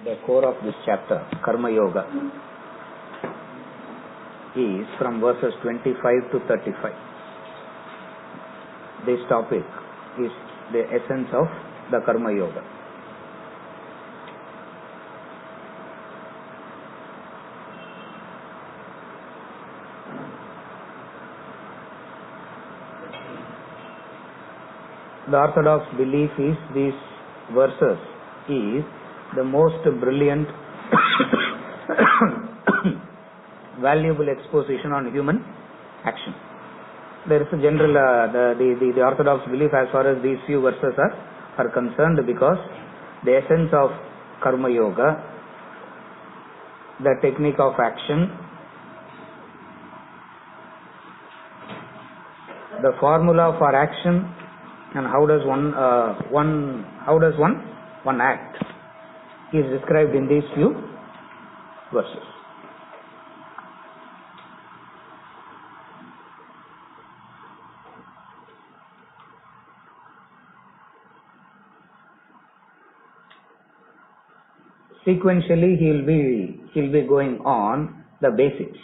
The core of this chapter, Karma Yoga, is from verses 25 to 35. This topic is the essence of the Karma Yoga. The orthodox belief is these verses is the most brilliant valuable exposition on human action. There is a general the orthodox belief as far as these few verses are concerned, because the essence of Karma Yoga, the technique of action, the formula for action, and how does one act is described in these few verses. Sequentially, he'll be going on the basics.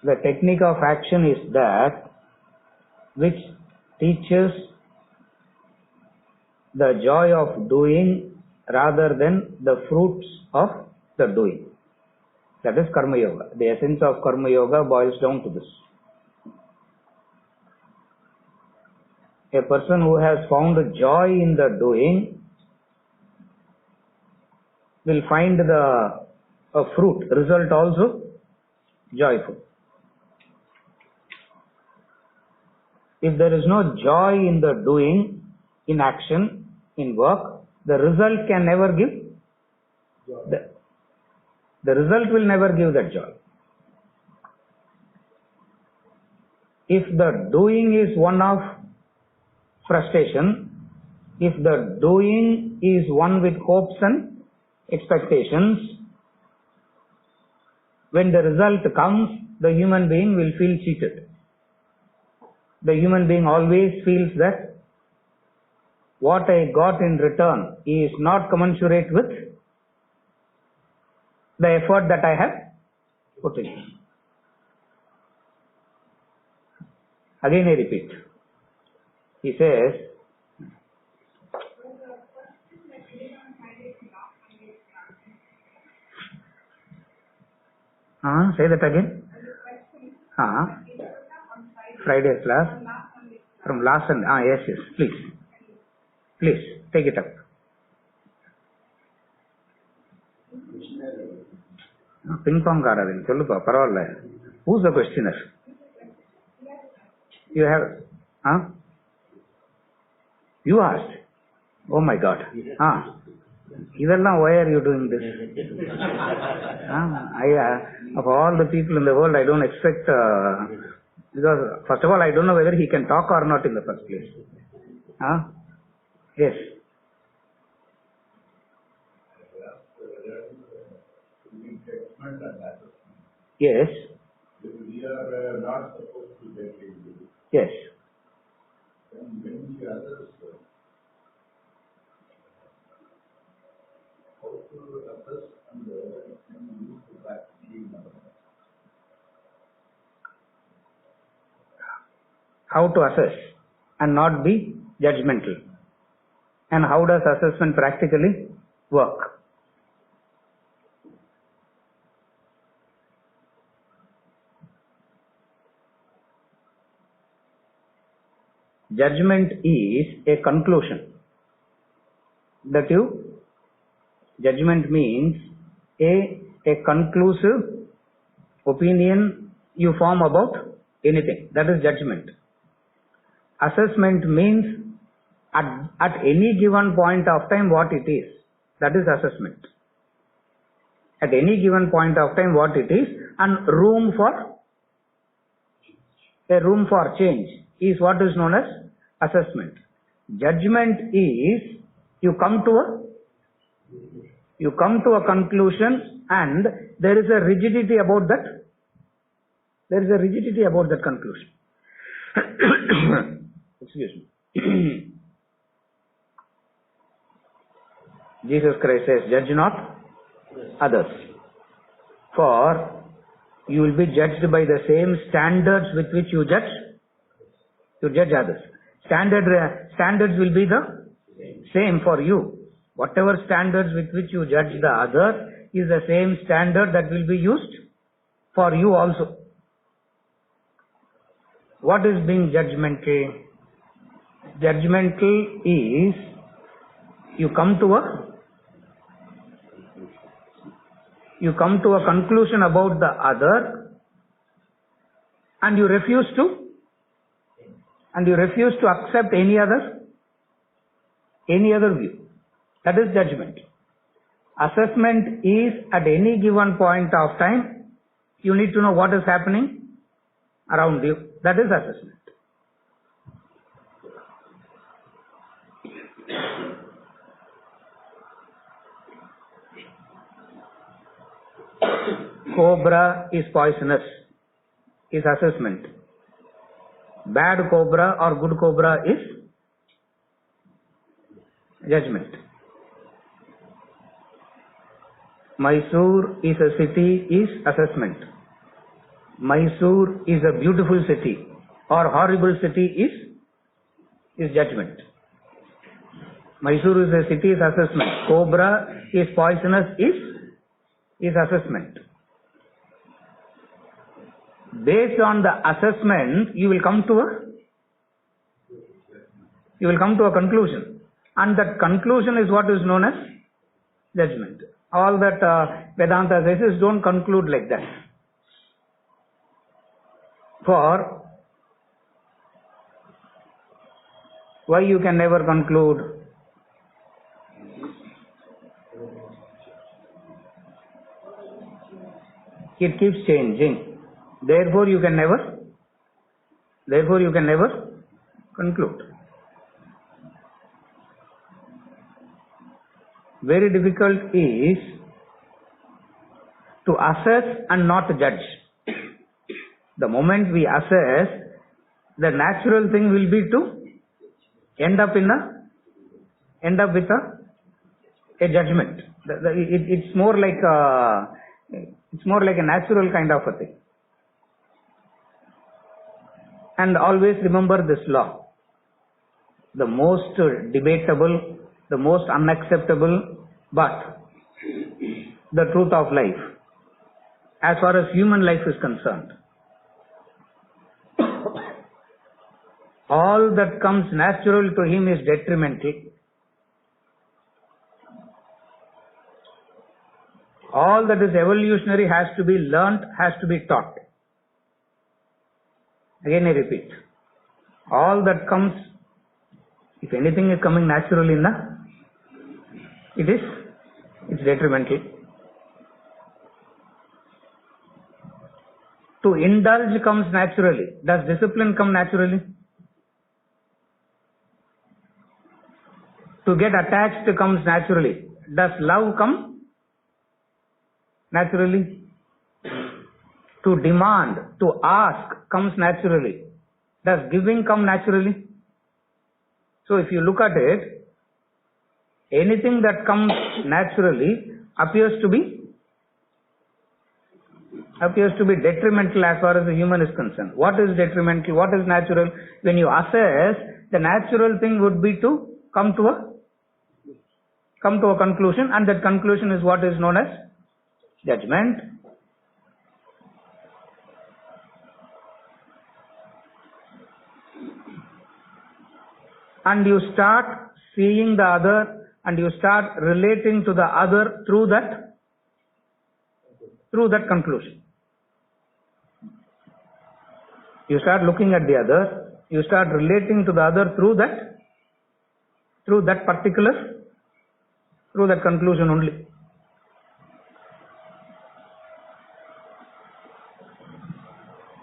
The technique of action is that which teaches the joy of doing rather than the fruits of the doing. That is Karma Yoga. The essence of Karma Yoga boils down to this. A person who has found joy in the doing will find the fruit, result also joyful. If there is no joy in the doing, in action, in work, the result can never give. The result will never give that joy. If the doing is one of frustration, if the doing is one with hopes and expectations, when the result comes, the human being will feel cheated. The human being always feels that what I got in return is not commensurate with the effort that I have put in. Again I repeat. He says, say that again. Friday's class from last Sunday. Yes, please take it up. Ping pong karadin sollupa paravalla. Who's the questioner? You have you asked. Oh my God. Why are you doing this? Of all the people in the world, I don't expect because first of all, I don't know whether he can talk or not in the first place. Yes. Yes. We are not supposed to get into it. Yes. And when the others, how to assess and use the vaccine. How to assess and not be judgmental. And how does assessment practically work? Judgment is a conclusion. Judgment means a conclusive opinion you form about anything. That is judgment. Assessment means at any given point of time what it is. That is assessment. At any given point of time what it is and room for a room for change is what is known as assessment. Judgment is you come to a conclusion and there is a rigidity about that. There is a rigidity about that conclusion. Excuse me. Jesus Christ says, judge not others, for you will be judged by the same standards with which you judge others. Standards will be the same for you. Whatever standards with which you judge the other is the same standard that will be used for you also. What is being judgmental? Judgmental is you come to a conclusion about the other and you refuse to accept any other view. That is judgment. Assessment is at any given point of time, you need to know what is happening around you. That is assessment. Cobra is poisonous, is assessment. Bad cobra or good cobra is judgment. Mysore is a city is assessment. Mysore is a beautiful city or horrible city is judgment. Mysore is a city is assessment. Cobra is poisonous is assessment. Based on the assessment, you will come to a conclusion, and that conclusion is what is known as judgment. All that Vedanta says is don't conclude like that. For why you can never conclude? It keeps changing. Therefore you can never conclude. Very difficult is to assess and not judge. The moment we assess, the natural thing will be to end up with a judgment. It's more like a natural kind of a thing. And always remember this law. The most debatable, the most unacceptable, but the truth of life, as far as human life is concerned. All that comes natural to him is detrimental. All that is evolutionary has to be learnt, has to be taught. Again I repeat, all that comes, if anything is coming naturally, it's detrimental. To indulge comes naturally. Does discipline come naturally? To get attached comes naturally. Does love come naturally? To demand, to ask comes naturally. Does giving come naturally? So if you look at it, anything that comes naturally appears to be detrimental as far as the human is concerned. What is detrimental? What is natural? When you assess, the natural thing would be to come to a conclusion, and that conclusion is what is known as judgment. And you start seeing the other and you start relating to the other through that conclusion. You start looking at the other, you start relating to the other through that conclusion only.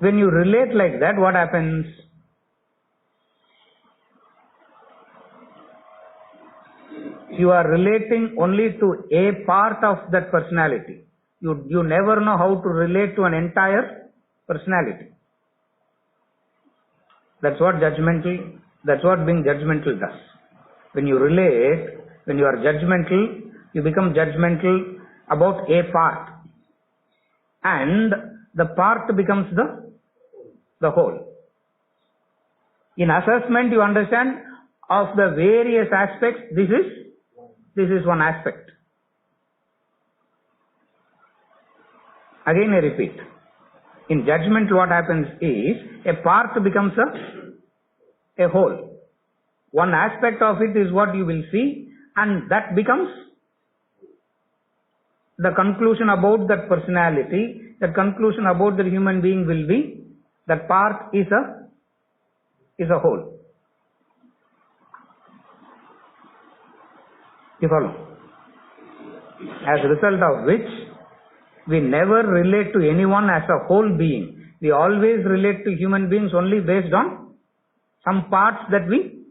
When you relate like that, what happens? You are relating only to a part of that personality. You never know how to relate to an entire personality. That's what being judgmental does. When you relate, when you are judgmental, you become judgmental about a part. And the part becomes the whole. In assessment, you understand of the various aspects, this is one aspect. Again I repeat. In judgment, what happens is a part becomes a whole. One aspect of it is what you will see, and that becomes the conclusion about that personality. That conclusion about the human being will be that part is a whole. You follow? As a result of which, we never relate to anyone as a whole being. We always relate to human beings only based on some parts that we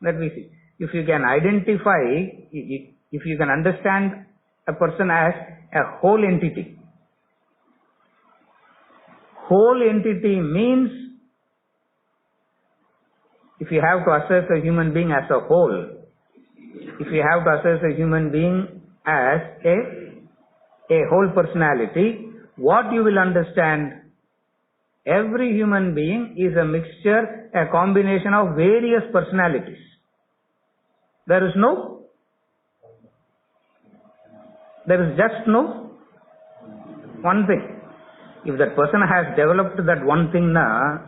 see. If you can identify, if you can understand a person as a whole entity. Whole entity means, if you have to assess a human being as a whole, if you have to assess a human being as a whole personality, what you will understand? Every human being is a mixture, a combination of various personalities. There is just no one thing. If that person has developed that one thing now,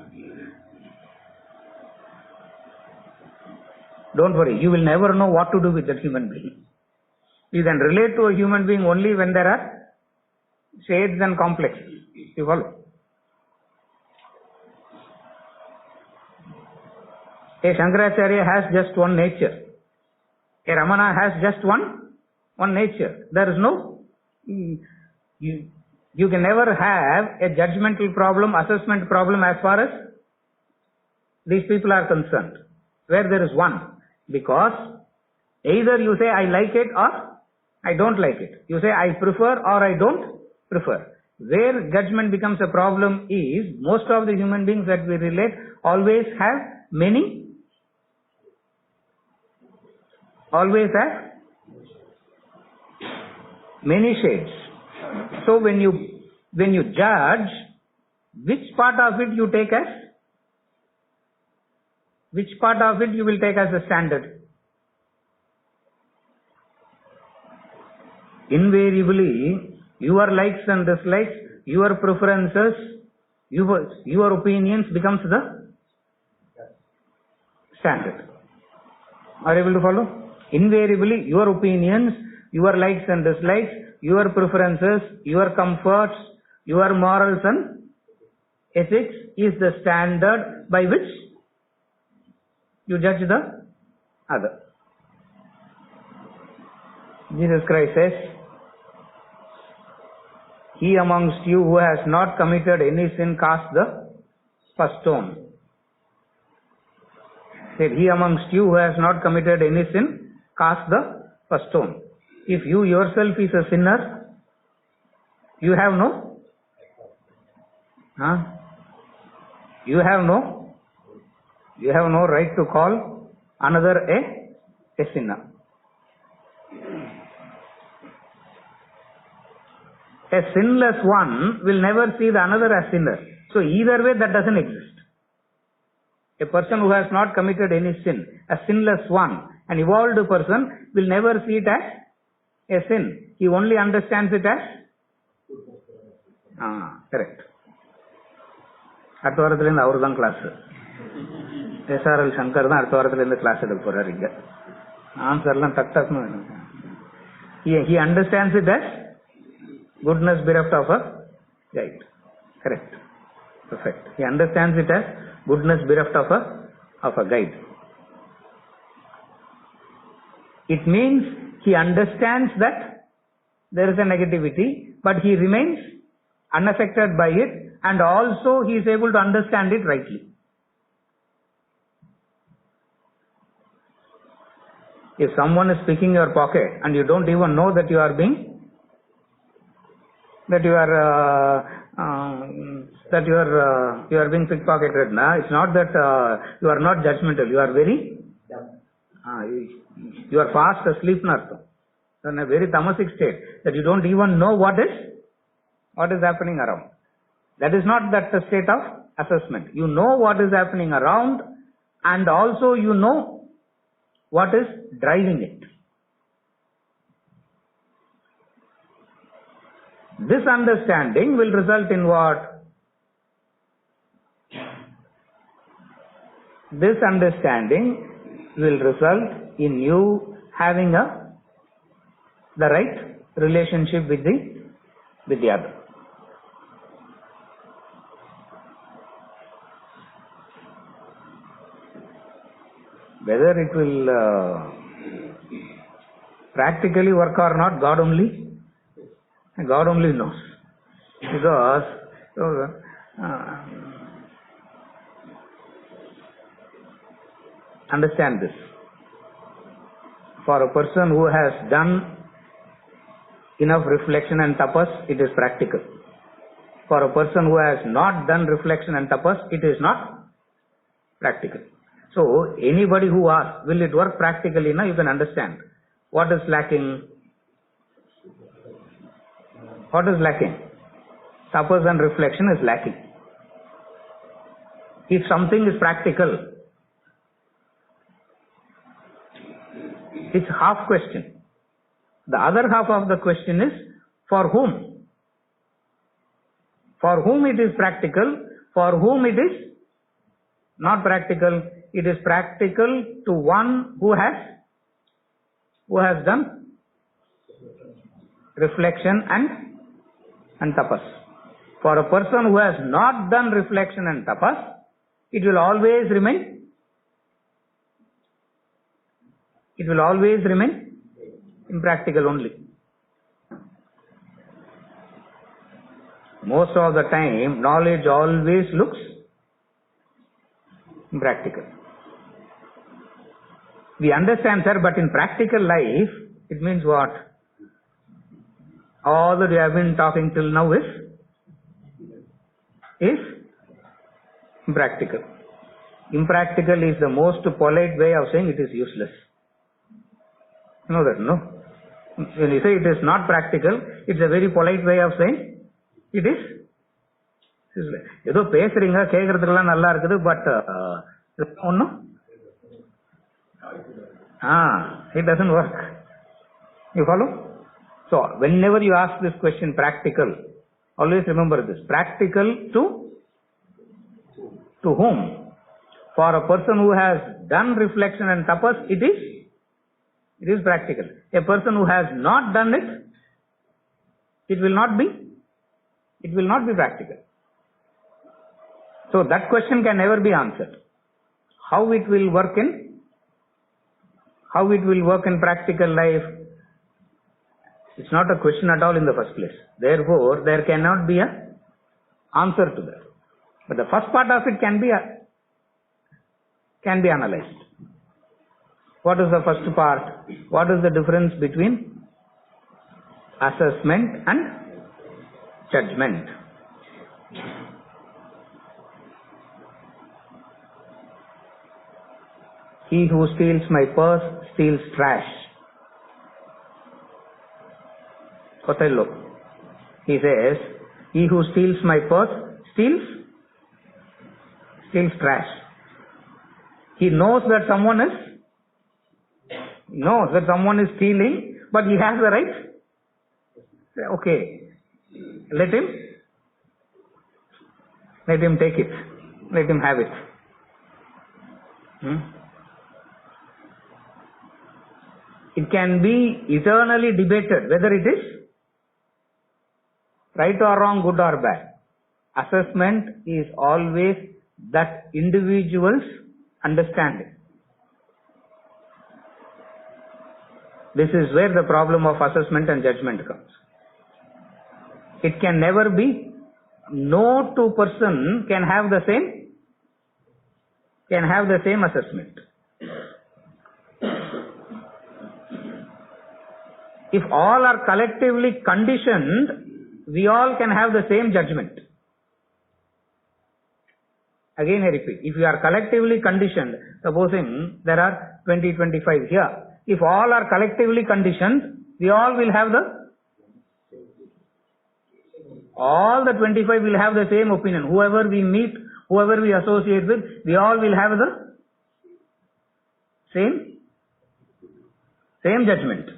don't worry, you will never know what to do with that human being. You can relate to a human being only when there are shades and complexes. You follow? A Shankaracharya has just one nature. A Ramana has just one nature. There is no, you can never have a judgmental problem, assessment problem as far as these people are concerned, where there is one. Because either you say I like it or I don't like it. You say I prefer or I don't prefer. Where judgment becomes a problem is, most of the human beings that we relate always have many shades. So when you judge, which part of it you take as, which part of it you will take as a standard? Invariably, your likes and dislikes, your preferences, your opinions becomes the standard. Are you able to follow? Invariably, your opinions, your likes and dislikes, your preferences, your comforts, your morals and ethics is the standard by which you judge the other. Jesus Christ says, he amongst you who has not committed any sin cast the first stone. Said, he amongst you who has not committed any sin cast the first stone. If you yourself is a sinner, you have no right to call another a sinner. A sinless one will never see the another as sinner. So either way, that doesn't exist. A person who has not committed any sin, a sinless one, an evolved person will never see it as a sin. He only understands it as correct. அடுத்த வாரத்திலிருந்து அவரு தான் class. SRL Shankar தான் அடுத்த வாரத்திலிருந்து class எடுக்க போறாரு இங்க. ஆன்சர்லாம் டக் டக்னு. He understands it as goodness bereft of a guide. Correct. Perfect. He understands it as goodness bereft of a guide. It means he understands that there is a negativity, but he remains unaffected by it and also he is able to understand it rightly. If someone is picking your pocket and you don't even know that you are being pickpocketed, it's not that you are not judgmental. You are very you are fast asleep, in a very tamasic state, that you don't even know what is happening around. That is not that the state of assessment. You know what is happening around, and also you know what is driving it. This understanding will result in what? This understanding will result in you having the right relationship with the other. Whether it will practically work or not, God only knows. Because understand this. For a person who has done enough reflection and tapas, it is practical. For a person who has not done reflection and tapas, it is not practical. So, anybody who asks, will it work practically? Now you can understand. What is lacking? What is lacking? Tapas and reflection is lacking. If something is practical, it's half question. The other half of the question is, for whom? For whom it is practical, for whom it is not practical. It is practical to one who has done reflection and tapas. For a person who has not done reflection and tapas, it will always remain impractical only. Most of the time, knowledge always looks impractical. We understand, sir, but in practical life, it means what? All that we have been talking till now is impractical. Impractical is the most polite way of saying it is useless. You know that, no? When you say it is not practical, it's a very polite way of saying it is useless. ஏதோ பேசுறீங்க, கேட்கறதுக்கெல்லாம் நல்லா இருக்குது, but ஒன்னும் it doesn't work. You follow? So, whenever you ask this question, practical, always remember this. Practical to whom? For a person who has done reflection and tapas, it is practical. A person who has not done it, it will not be practical. So that question can never be answered. How it will work in practical life, it's not a question at all in the first place. Therefore, there cannot be an answer to that. But the first part of it can be analyzed. What is the first part? What is the difference between assessment and judgment? He who steals my purse steals trash. Othello. He says, he who steals my purse steals trash. He knows that someone is stealing, but he has the right. Okay, let him take it. Let him have it. It can be eternally debated whether it is right or wrong, good or bad. Assessment is always that individual's understanding. This is where the problem of assessment and judgment comes. It can never be no two person can have the same assessment. If all are collectively conditioned, we all can have the same judgment. Again I repeat, if we are collectively conditioned, supposing there are 20, 25 here, if all are collectively conditioned, we all will have all the 25 will have the same opinion. Whoever we meet, whoever we associate with, we all will have the same judgment.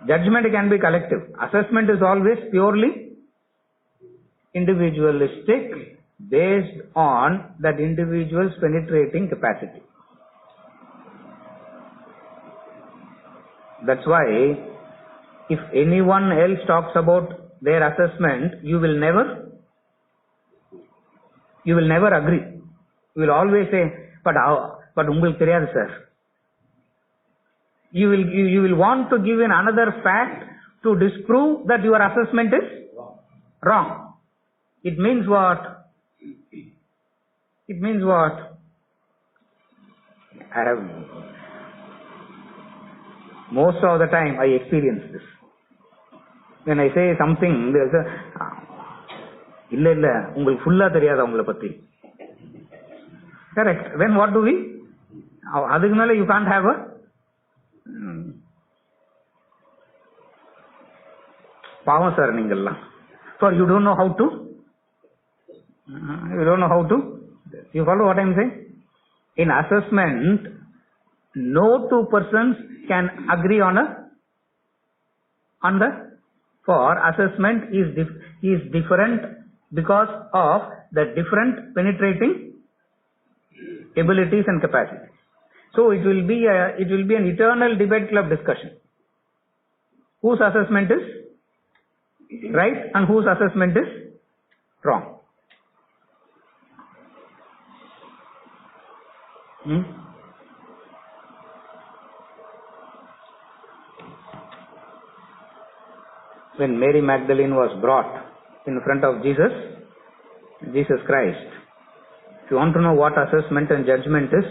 Judgment can be collective. Assessment is always purely individualistic, based on that individual's penetrating capacity. That's why if anyone else talks about their assessment, you will never agree. You will always say, but உங்களுக்கு தெரியாது sir. You will want to give in another fact to disprove that your assessment is wrong. It means what? Most of the time I experience this. When I say something, there's a இல்ல உங்களுக்கு ஃபுல்லா தெரியாது அவங்கள பத்தி. Correct. Then what do we? அதுக்கு மேல you can't have a பாவம் sir நீங்கெல்லாம். For you don't know how to you follow what I'm saying? In assessment, no two persons can agree on the for assessment is different because of the different penetrating abilities and capacities. So it will be an eternal debate club discussion. Whose assessment is right and whose assessment is wrong. When Mary Magdalene was brought in front of Jesus Christ, if you want to know what assessment and judgment is,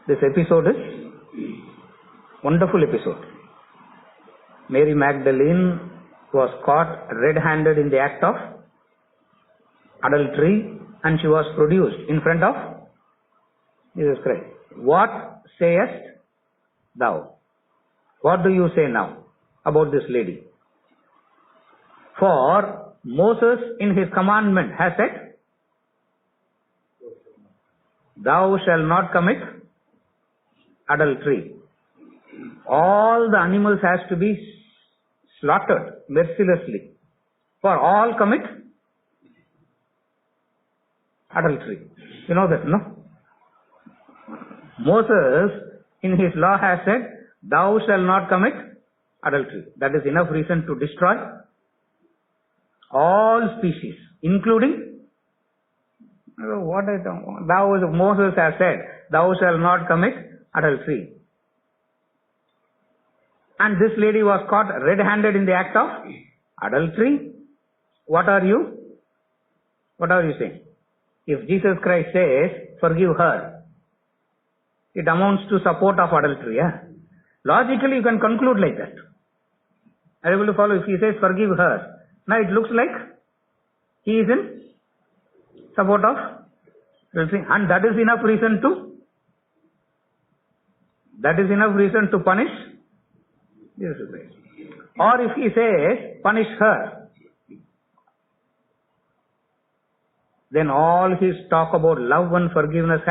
this episode is wonderful episode. Mary Magdalene was caught red-handed in the act of adultery and she was produced in front of Jesus Christ. What sayest thou? What do you say now about this lady? For Moses in his commandment has said, thou shalt not commit adultery. All the animals has to be slaughtered mercilessly. For all commit adultery. You know that, no? Moses in his law has said, thou shalt not commit adultery. That is enough reason to destroy all species, including Moses has said, thou shalt not commit adultery. And this lady was caught red-handed in the act of adultery. What are you saying? If Jesus Christ says, forgive her, it amounts to support of adultery. Yeah? Logically, you can conclude like that. Are you able to follow? If he says, forgive her, now it looks like he is in support of adultery. And that is enough reason to punish Jesus Christ. Or if he says, punish her, then all his talk about love and forgiveness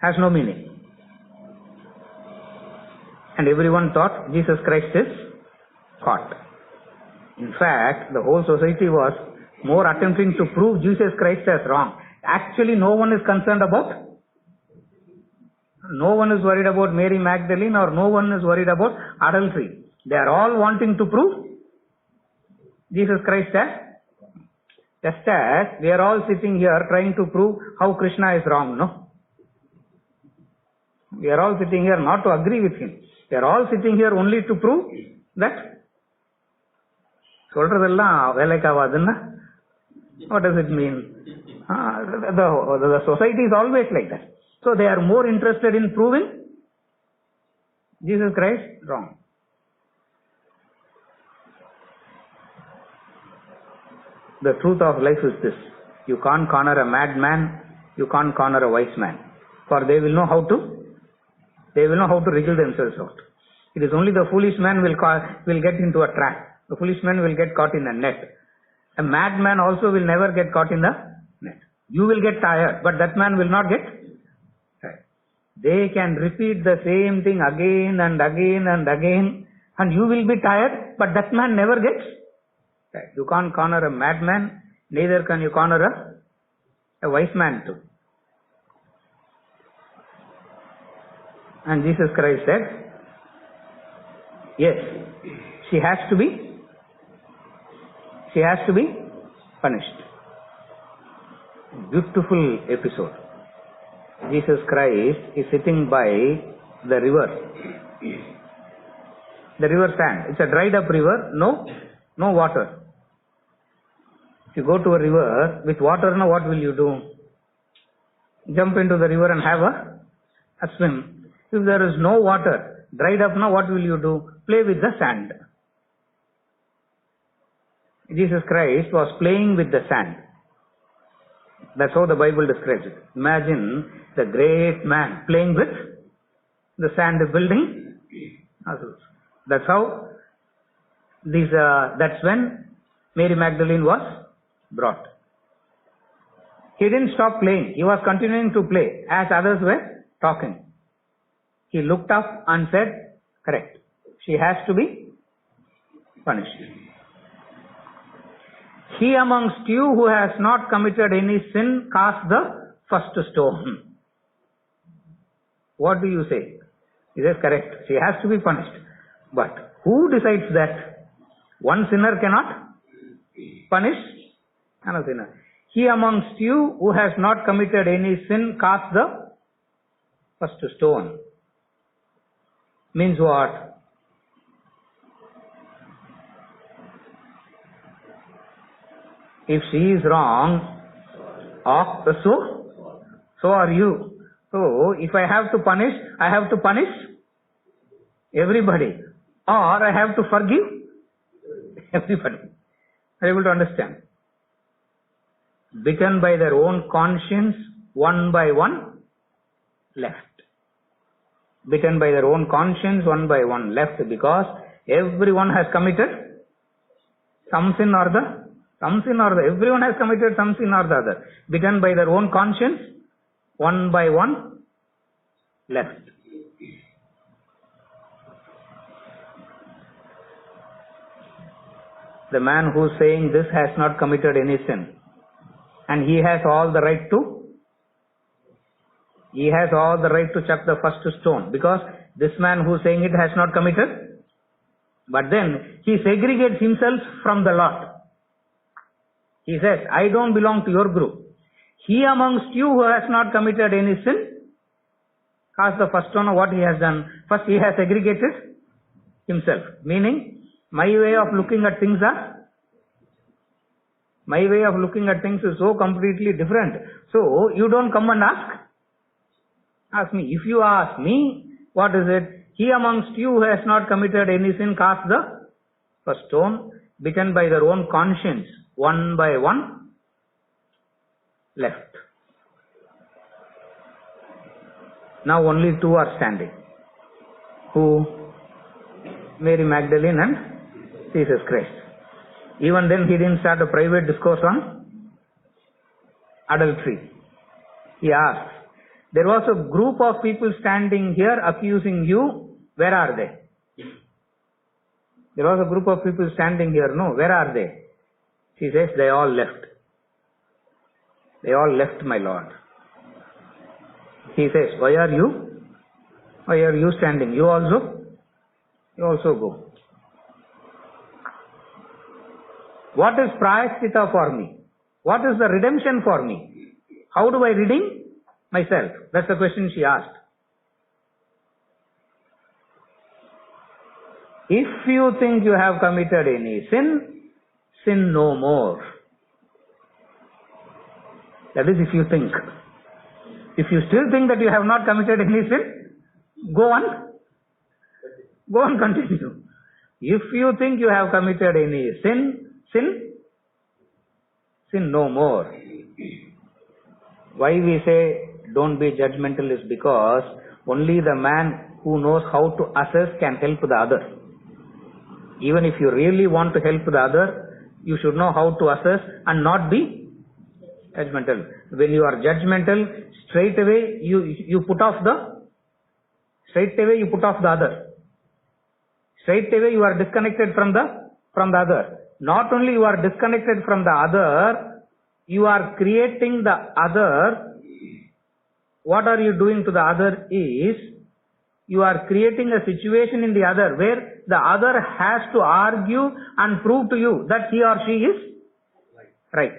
has no meaning. And everyone thought Jesus Christ is caught. In fact, the whole society was more attempting to prove Jesus Christ as wrong. Actually, no one is worried about Mary Magdalene, or no one is worried about adultery. They are all wanting to prove Jesus Christ as, just as we are all sitting here trying to prove how Krishna is wrong, no? We are all sitting here not to agree with him. We are all sitting here only to prove that சொல்றதெல்லாம் வேலைக்கு ஆகாதுன்னா what does it mean? The society is always like that. So they are more interested in proving Jesus Christ wrong. The truth of life is this: you can't corner a madman, you can't corner a wise man, for they will know how to wriggle themselves out. It is only the foolish man will get into a trap. The foolish man will get caught in a net. A madman also will never get caught in the net. You will get tired, but that man will not get tired. They can repeat the same thing again and again and again, and you will be tired, but that man never gets tired. You can't corner a madman, neither can you corner a wise man too. And Jesus Christ said, yes, she has to be punished. Beautiful episode. Jesus Christ is sitting by the river. The river sand. It's a dried up river, no water. If you go to a river with water, now what will you do? Jump into the river and have a swim. If there is no water, dried up, now what will you do? Play with the sand. Jesus Christ was playing with the sand. That's how the Bible describes it. Imagine the great man playing with the sand building. That's how that's when Mary Magdalene was brought. He didn't stop playing. He was continuing to play as others were talking. He looked up and said, correct, she has to be punished. He amongst you who has not committed any sin, cast the first stone. What do you say? He says, correct, she has to be punished. But who decides that? One sinner cannot punish another sinner. He amongst you who has not committed any sin, cast the first stone. Means what? If she is wrong, so are you. So if I have to punish, I have to punish everybody, or I have to forgive everybody. Are you able to understand? Bitten by their own conscience, one by one left. Bitten by their own conscience, one by one left, because everyone has committed some sin or the everyone has committed some sin or the other. Bitten by their own conscience, one by one left. The man who is saying this has not committed any sin, and he has all the right to chuck the first stone, because this man who is saying it has not committed, but then he segregates himself from the lot. He says, I don't belong to your group. He amongst you who has not committed any sin, cast the first stone. What he has done? First he has segregated himself. Meaning, my way of looking at things is so completely different. So, you don't come and ask me. If you ask me, what is it? He amongst you who has not committed any sin, cast the first stone. Bitten by their own conscience, one by one left. Now only two are standing. Who? Mary Magdalene and Jesus Christ. Even then he didn't start a private discourse on adultery. He asked, there was a group of people standing here accusing you. Where are they? There was a group of people standing here. No, where are they? She says, they all left. They all left, my Lord. He says, why are you standing? You also go. What is prayaschitta for me? What is the redemption for me? How do I redeem myself? That's the question she asked. If you think you have committed any sin, sin no more. That is, if you think. If you still think that you have not committed any sin, go on continue. If you think you have committed any sin no more. Why we say don't be judgmental is because only the man who knows how to assess can help the other. Even if you really want to help the other, you should know how to assess and not be judgmental. When you are judgmental, straight away you put off the other. Straight away you are disconnected from the other. Not only you are disconnected from the other, you are creating the other. What are you doing to the other is, you are creating a situation in the other where the other has to argue and prove to you that he or she is right.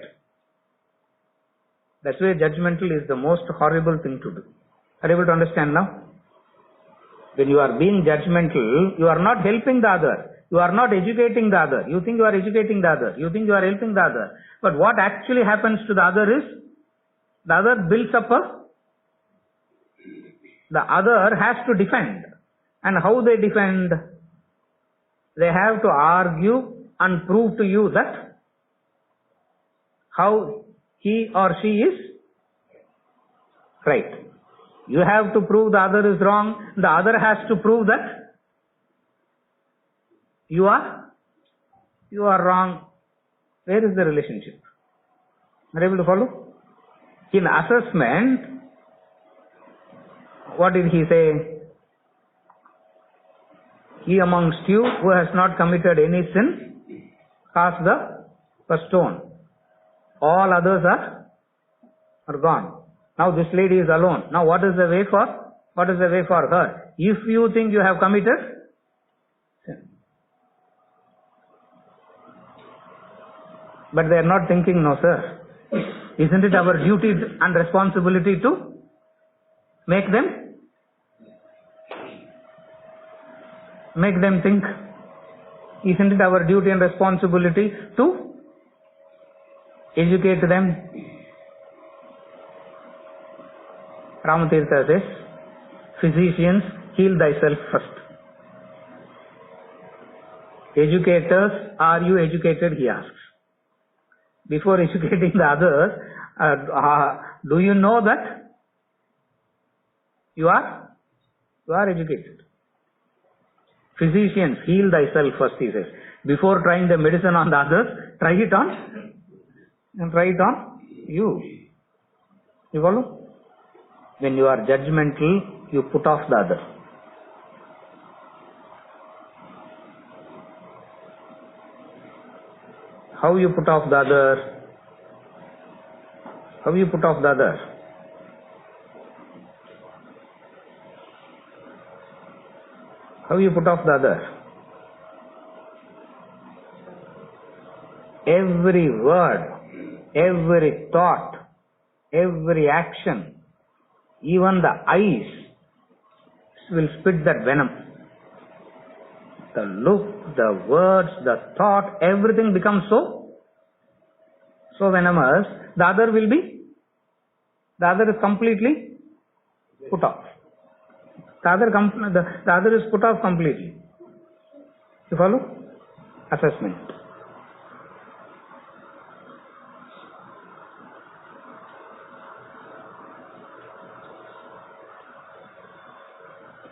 That's why judgmental is the most horrible thing to do. Are you able to understand now? When you are being judgmental, you are not helping the other. You are not educating the other. You think you are educating the other. You think you are helping the other. But what actually happens to the other is, the other builds up the other has to defend. And how they defend? They have to argue and prove to you that how he or she is right. You have to prove the other is wrong. The other has to prove that you are wrong. Where is the relationship? Are you able to follow? In assessment, what did he say? He amongst you who has not committed any sin, cast the first stone. All others are gone. Now this lady is alone. Now what is the way for her? If you think you have committed sin. But they are not thinking, no sir. Isn't it our duty and responsibility to make them think? Isn't it our duty and responsibility to educate them? Ramatirtha says, physicians, heal thyself first. Educators, are you educated? He asks. Before educating the others, do you know that you are educated? Physicians, heal thyself first, he says. Before trying the medicine on the others, try it on you. You follow? When you are judgmental, you put off the other. How you put off the other? How you put off the other? How you put off the other? Every word, every thought, every action, even the eyes will spit that venom. The look, the words, the thought, everything becomes so venomous. The other is completely put off. The other is put off completely. You follow? Assessment.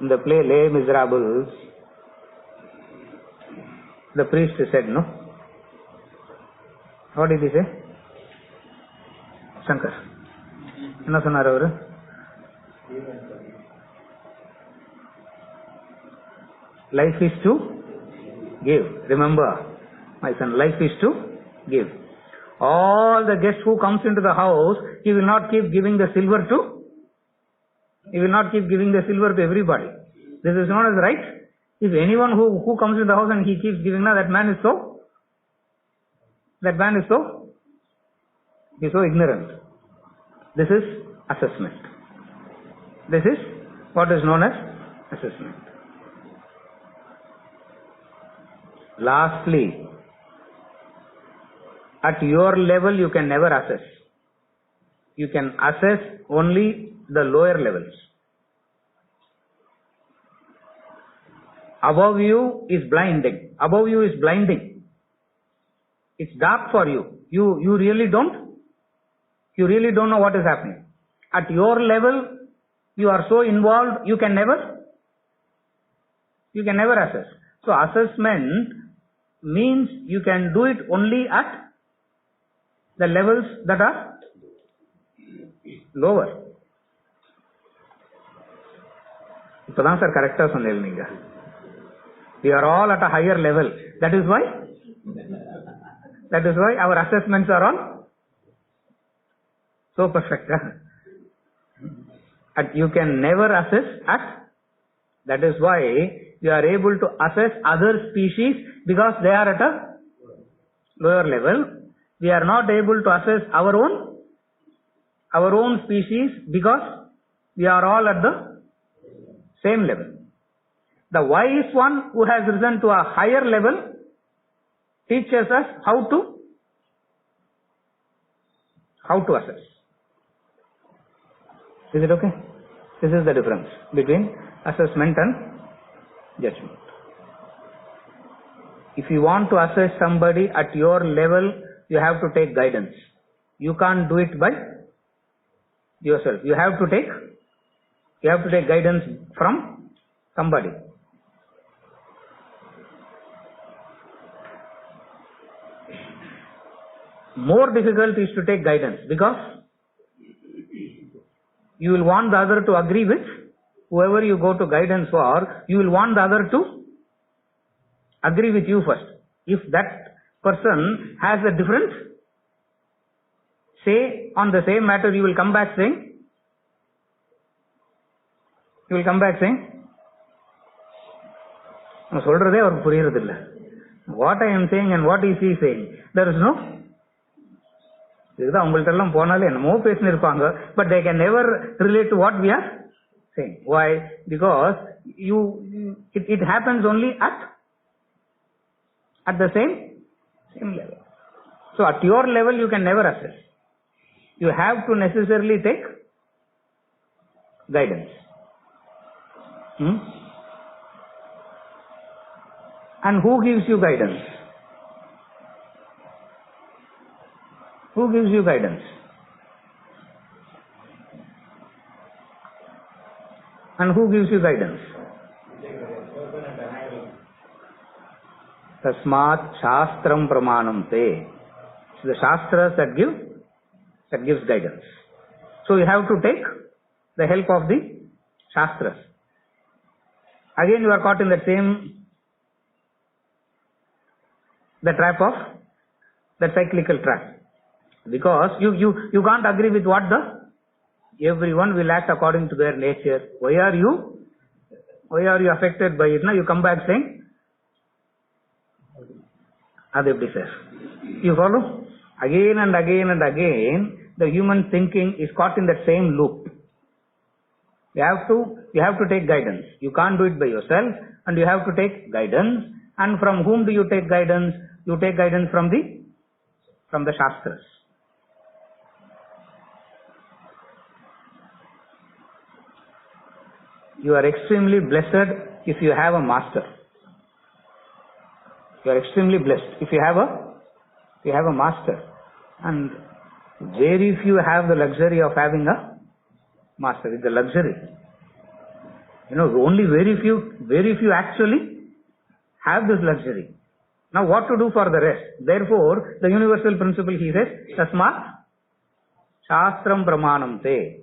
In the play Les Miserables, the priest said, no? What did he say? Shankar. என்ன சொன்னார் அவரு? Life is to give. Remember, my son, life is to give. All the guests who comes into the house, he will not keep giving the silver to everybody. This is known as right. If anyone who comes into the house and he keeps giving, now that man is so ignorant. This is assessment. This is what is known as assessment. Lastly, At your level, you can never assess. You can assess only the lower levels. Above you is blinding. Above you is blinding. It's dark for you. You really don't know what is happening. At your level, you are so involved, you can never assess. So assessment means you can do it only at the levels that are lower. இப்பதான் sir கரெக்டா சொன்னீங்க நீங்க. We are all at a higher level. That is why our assessments are all so perfect. You can never assess at. That is why you are able to assess other species because they are at a lower level. We are not able to assess our own species because we are all at the same level. The wise one who has risen to a higher level teaches us how to assess. Is it okay? This is the difference between assessment and judgment. If you want to assess somebody at your level, you have to take guidance. You can't do it by yourself. You have to take guidance from somebody. More difficult is to take guidance because you will want the other to agree with whoever you go to guidance for. You will want the other to agree with you first. If that person has a different say on the same matter, you will come back saying, what I am saying and what is he saying? There is no. But they can never relate to what we are saying. Why? Because it happens only at the same level. So at your level you can never assess. You have to necessarily take guidance. And who gives you guidance? Who gives you guidance? And who gives you guidance? Tasmat Shastram Pramanam Te. So the Shastras that gives guidance. So you have to take the help of the Shastras. Again you are caught in the trap of the cyclical trap. Because you can't agree with what everyone will act according to their nature. Why are you affected by it? Now you come back saying, you follow? Again and again and again, the human thinking is caught in that same loop. You have to take guidance. You can't do it by yourself, and you have to take guidance. And from whom do you take guidance? You take guidance from the Shastras. You are extremely blessed if you have a master. You are extremely blessed if you have a master. And very few have the luxury of having a master. It's a luxury. Only very few actually have this luxury. Now what to do for the rest? Therefore, the universal principle, he says, Tasmat Shastram Pramanam Te.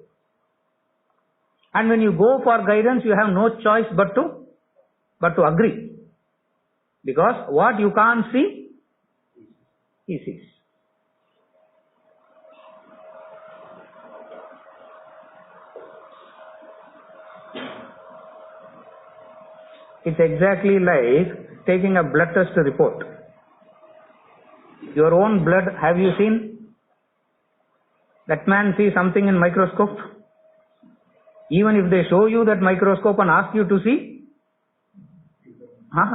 And when you go for guidance, you have no choice but to agree. Because what you can't see, he sees. It's exactly like taking a blood test report. Your own blood, have you seen? That man sees something in microscope. Even if they show you that microscope and ask you to see,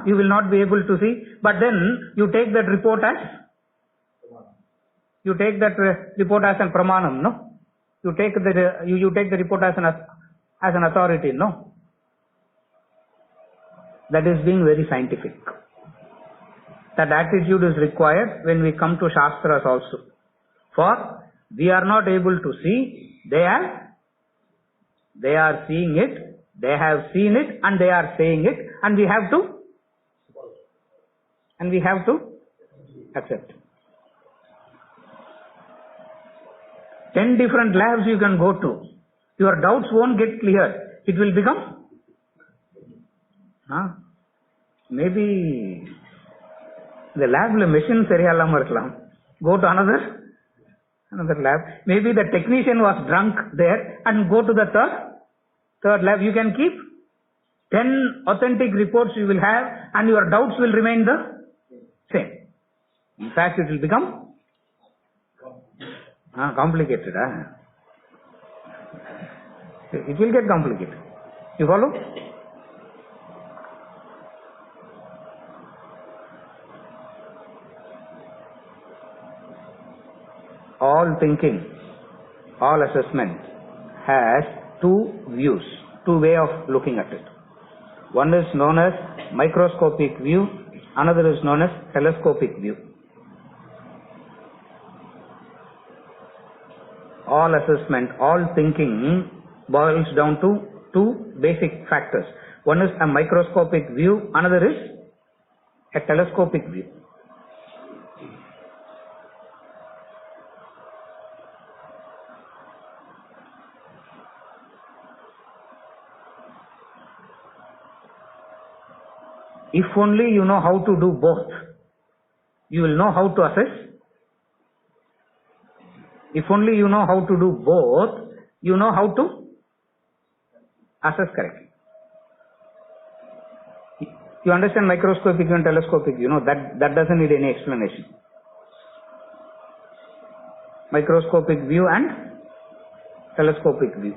you will not be able to see. But then you take that report as You take that report as an pramanam, no? You take the report as an authority, no? That is being very scientific. That attitude is required when we come to Shastras also. For we are not able to see, they are seeing it, they have seen it, and they are saying it, and we have to accept. 10 different labs you can go to. Your doubts won't get cleared. It will become, maybe the lab machine seriyallama irkalam. Go to another lab. Maybe the technician was drunk there, and go to the third lab. You can keep 10 authentic reports you will have, and your doubts will remain the same. In fact, it will become complicated. It will get complicated. You follow? All thinking, all assessment has two views, two ways of looking at it. One is known as microscopic view, another is known as telescopic view. All assessment, all thinking boils down to two basic factors. One is a microscopic view, another is a telescopic view. If only you know how to do both, you will know how to assess. If only you know how to do both, you know how to assess correctly. You understand microscopic and telescopic, that doesn't need any explanation. Microscopic view and telescopic view.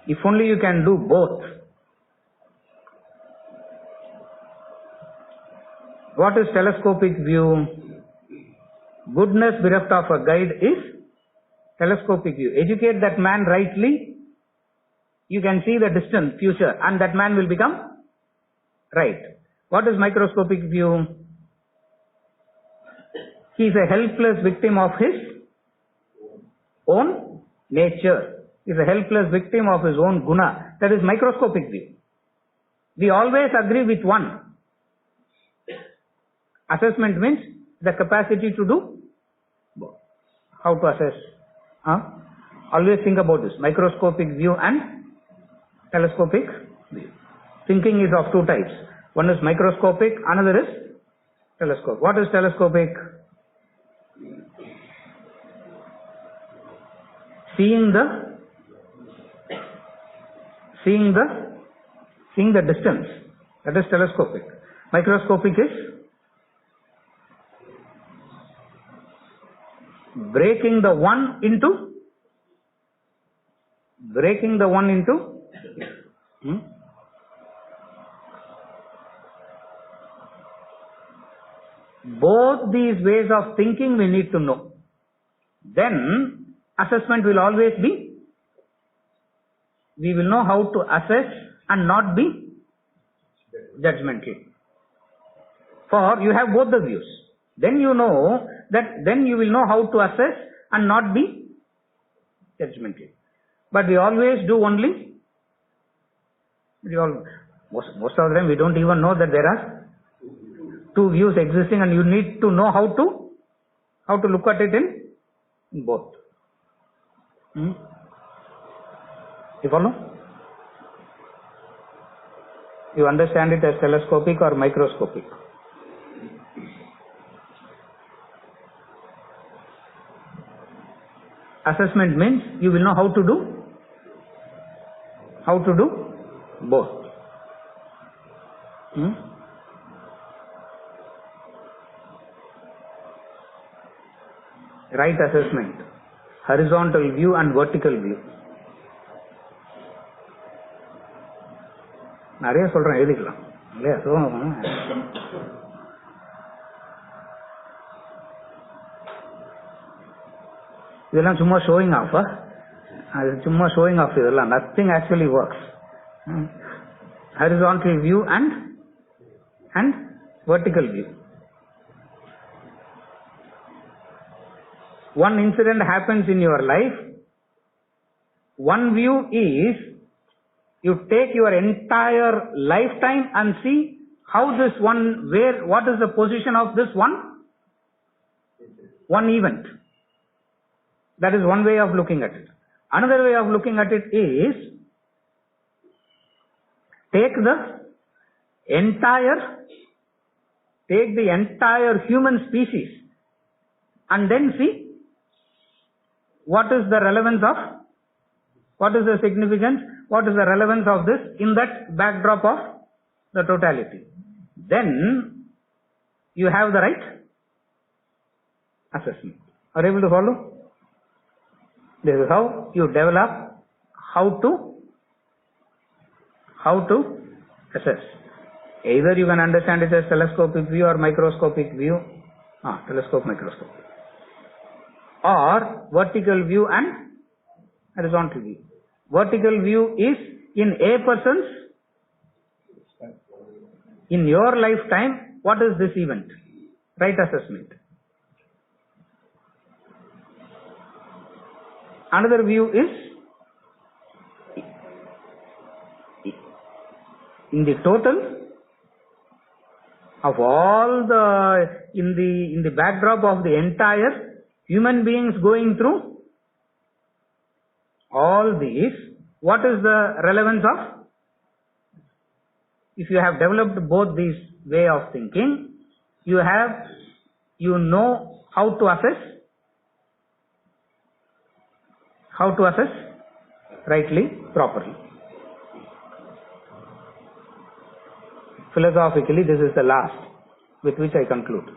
If only you can do both. What is telescopic view? Goodness bereft of a guide is telescopic view. Educate that man rightly, you can see the distant future, and that man will become right. What is microscopic view? He is a helpless victim of his own nature. He is a helpless victim of his own guna. That is microscopic view. We always agree with one. Assessment means the capacity to do how to assess. Always think about this. Microscopic view and telescopic view. Thinking is of two types. One is microscopic, another is telescopic. What is telescopic? Seeing the distance. That is telescopic. Microscopic is breaking the one into both these ways of thinking we need to know. Then assessment will always be, we will know how to assess and not be judgmental. For you have both the views. Then you know that, then you will know how to assess and not be judgmental. But we always do only, most of the time we don't even know that there are two views existing, and you need to know how to look at it in both. You follow? You understand it as telescopic or microscopic? Assessment means you will know how to do both. Right assessment, horizontal view and vertical view. நிறைய சொல்றேன், எழுதிக்கலாம் இல்லையா? இதெல்லாம் சும்மா showing of, அது சும்மா showing of. இதெல்லாம் nothing actually works. Horizontal view and vertical view. One incident happens in your life. One view is you take your entire lifetime and see how this one, what is the position of this one event. That is one way of looking at it. Another way of looking at it is take the entire human species and then see what is the relevance of, what is the significance, what is the relevance of this in that backdrop of the totality. Then you have the right assessment. Are you able to follow? This is how you develop how to assess. Either you can understand it as telescopic view or microscopic view, telescope, microscope, or vertical view and horizontal view. Vertical view is in a person's, in your lifetime, what is this event? Right assessment. Another view is in the total of all the, in the backdrop of the entire human beings going through all these, what is the relevance of? If you have developed both these way of thinking, you know how to assess rightly, properly. Philosophically, this is the last with which I conclude.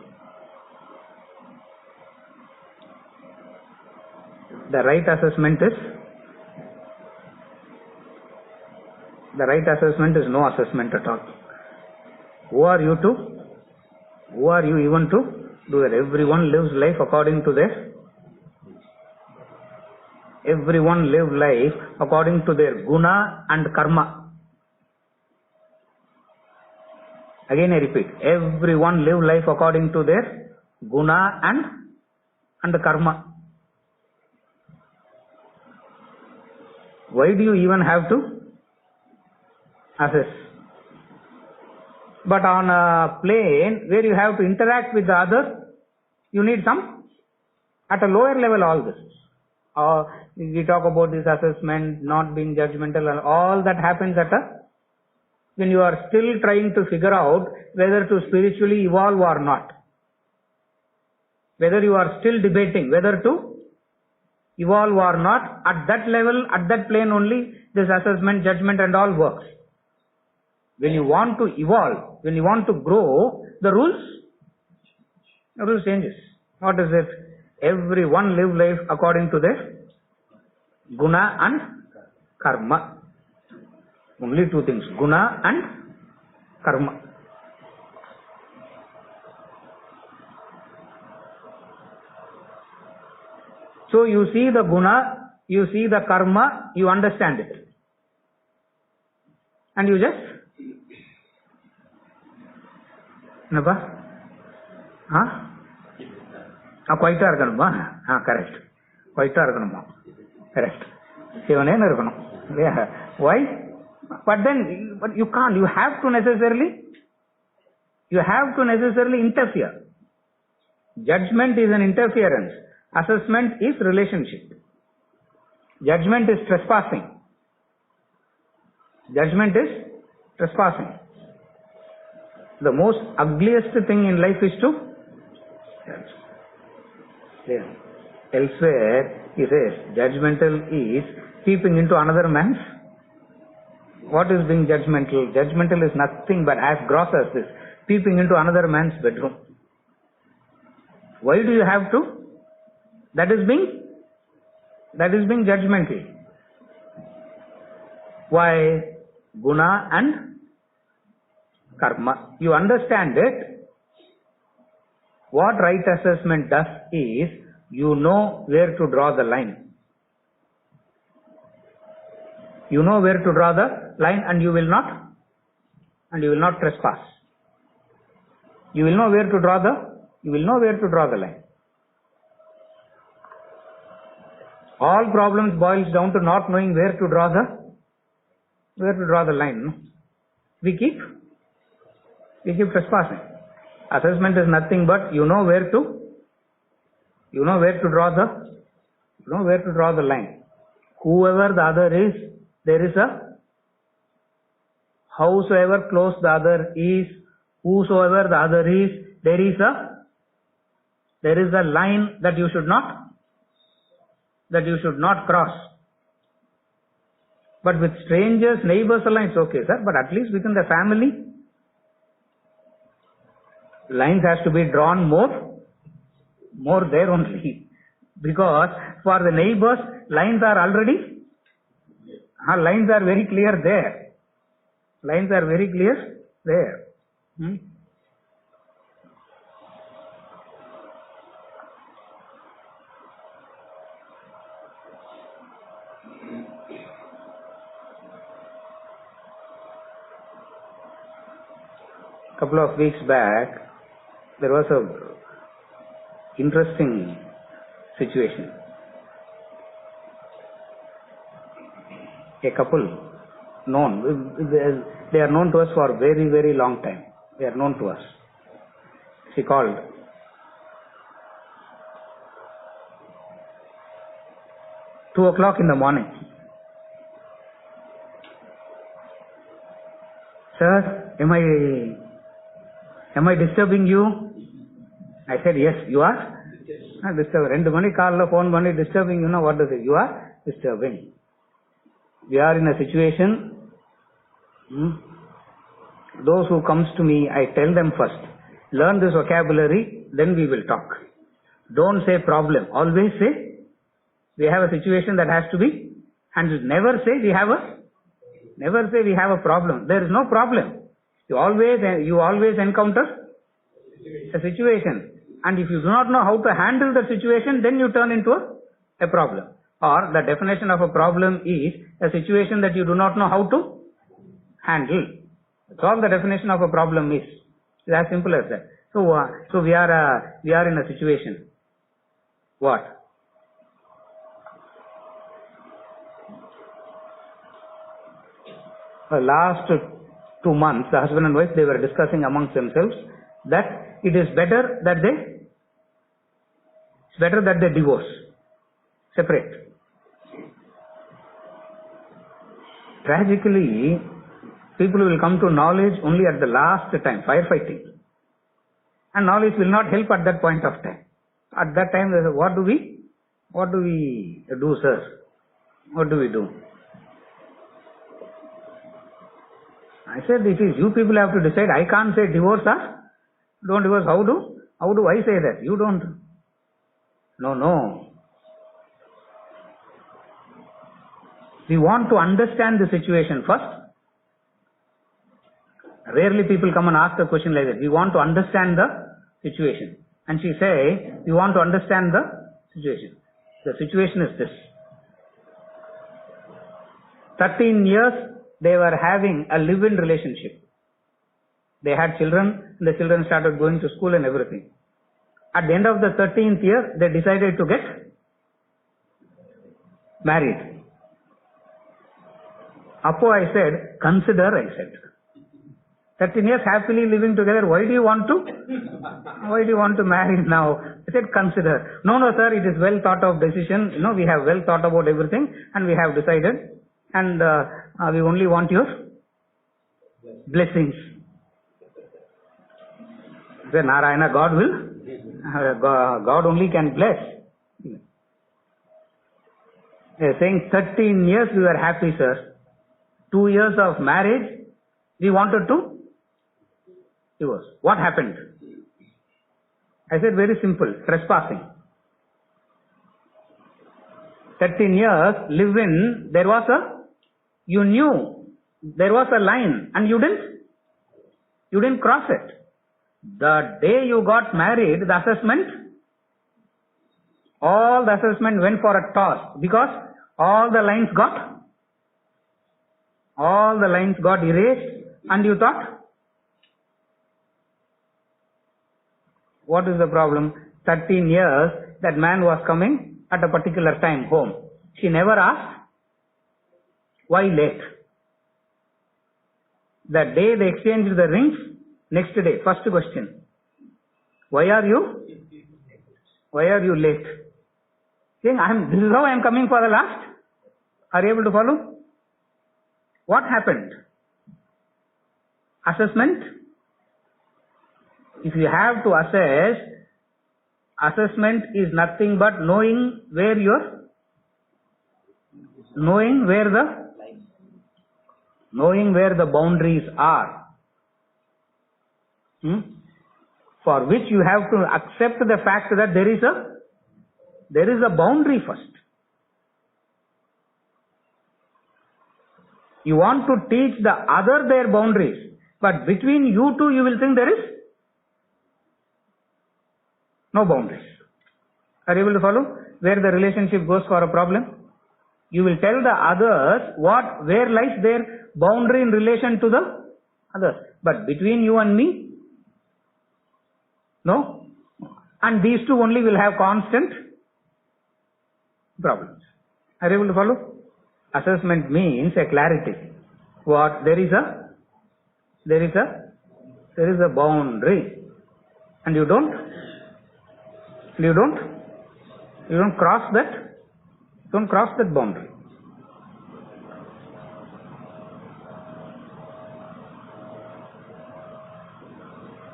The right assessment is no assessment at all. Who are you even to do that? Everyone lives life according to their guna and karma. Again I repeat, everyone live life according to their guna and karma. Why do you even have to assess? But on a plane where you have to interact with the other, you need some, at a lower level, all this. We talk about this assessment, not being judgmental, and all that happens when you are still trying to figure out whether to spiritually evolve or not. Whether you are still debating whether to evolve or not, at that level, at that plane only, this assessment, judgment and all works. When you want to evolve, when you want to grow, the rules changes. What is it? Everyone live life according to their guna and karma. Only two things, guna and karma. So you see the guna, you see the karma, you understand it. And you just குவைட்டா இருக்கணுமா? Correct, குவைட்டா இருக்கணுமா? Correct. சிவனேன்னு இருக்கணும் இல்லையா? Why? But you can't, you have to necessarily interfere. Judgment is an interference. Assessment is relationship. Judgment is trespassing. The most ugliest thing in life is to judge. Elsewhere, he says, judgmental is peeping into another man's. What is being judgmental? Judgmental is nothing but as gross as this, peeping into another man's bedroom. Why do you have to? That is being judgmental. Why? Guna and karma. You understand it. What right assessment does is You know where to draw the line. You know where to draw the line, and you will not trespass. You will know where to draw the line. All problems boils down to not knowing where to draw the line. No? We keep trespassing. Assessment is nothing but you know where to draw the line. Whoever the other is, there is a howsoever close the other is, whosoever the other is, there is a line that you should not cross. But with strangers, neighbors alone, it's okay, sir. But at least within the family, lines has to be drawn more there only. Because for the neighbors, lines are very clear there. Lines are very clear there. Couple of weeks back, there was a interesting situation. A couple they are known to us for a very, very long time. They are known to us. She called. At 2:00 in the morning. Sir, am I disturbing you? I said, yes, you are. Disturbing. 2 மணி காலைல phone பண்ணி disturbing you know what does it? You are disturbing. We are in a situation. Those who comes to me, I tell them first, learn this vocabulary, then we will talk. Don't say problem. Always say we have a situation that has to be handled. Never say we have a problem. There is no problem. You always encounter a situation, and if you do not know how to handle the situation, then you turn into a problem. Or the definition of a problem is a situation that you do not know how to handle. That's all the definition of a problem is. It's as simple as that. So we are in a situation. What? The last 2 months, the husband and wife, they were discussing amongst themselves that it is better that they divorce, separate. Tragically, people will come to knowledge only at the last time, firefighting. And knowledge will not help at that point of time. At that time, they say, what do we do, sir? What do we do? I said, it is you people have to decide. I can't say divorce or don't divorce. How do I say that? You don't. No. We want to understand the situation first. Rarely people come and ask a question like that. We want to understand the situation. And she say, we want to understand the situation. The situation is this. 13 years they were having a live-in relationship. They had children, and the children started going to school and everything. At the end of the 13th year, they decided to get married. Apo, I said, consider, I said. 13 years happily living together, why do you want to marry now? I said, consider. No, sir, it is well thought of decision. We have well thought about everything and we have decided, and we only want your blessings. The Narayana, God only can bless. They are saying 13 years we were happy, sir. 2 years of marriage, we wanted to divorce. What happened? I said, very simple, trespassing. 13 years, live in, you knew there was a line and you didn't cross it. The day you got married, the assessment all the assessment went for a toss because all the lines got erased, and you thought, what is the problem? 13 years that man was coming at a particular time home. She never asked, why late? The day they exchanged the rings, next day, first question, why are you late? Saying, this is how I am coming for the last. Are you able to follow? What happened? Assessment. If you have to assess, assessment is nothing but knowing where the boundaries are. For which you have to accept the fact that there is a boundary first. You want to teach the other their boundaries, but between you two you will think there is no boundaries. Are you able to follow? Where the relationship goes for a problem? You will tell the others where lies their boundary in relation to the others. But between you and me, no. And these two only will have constant problems. Are you able to follow? Assessment means a clarity. What? There is a boundary. And you don't cross that. Don't cross that boundary.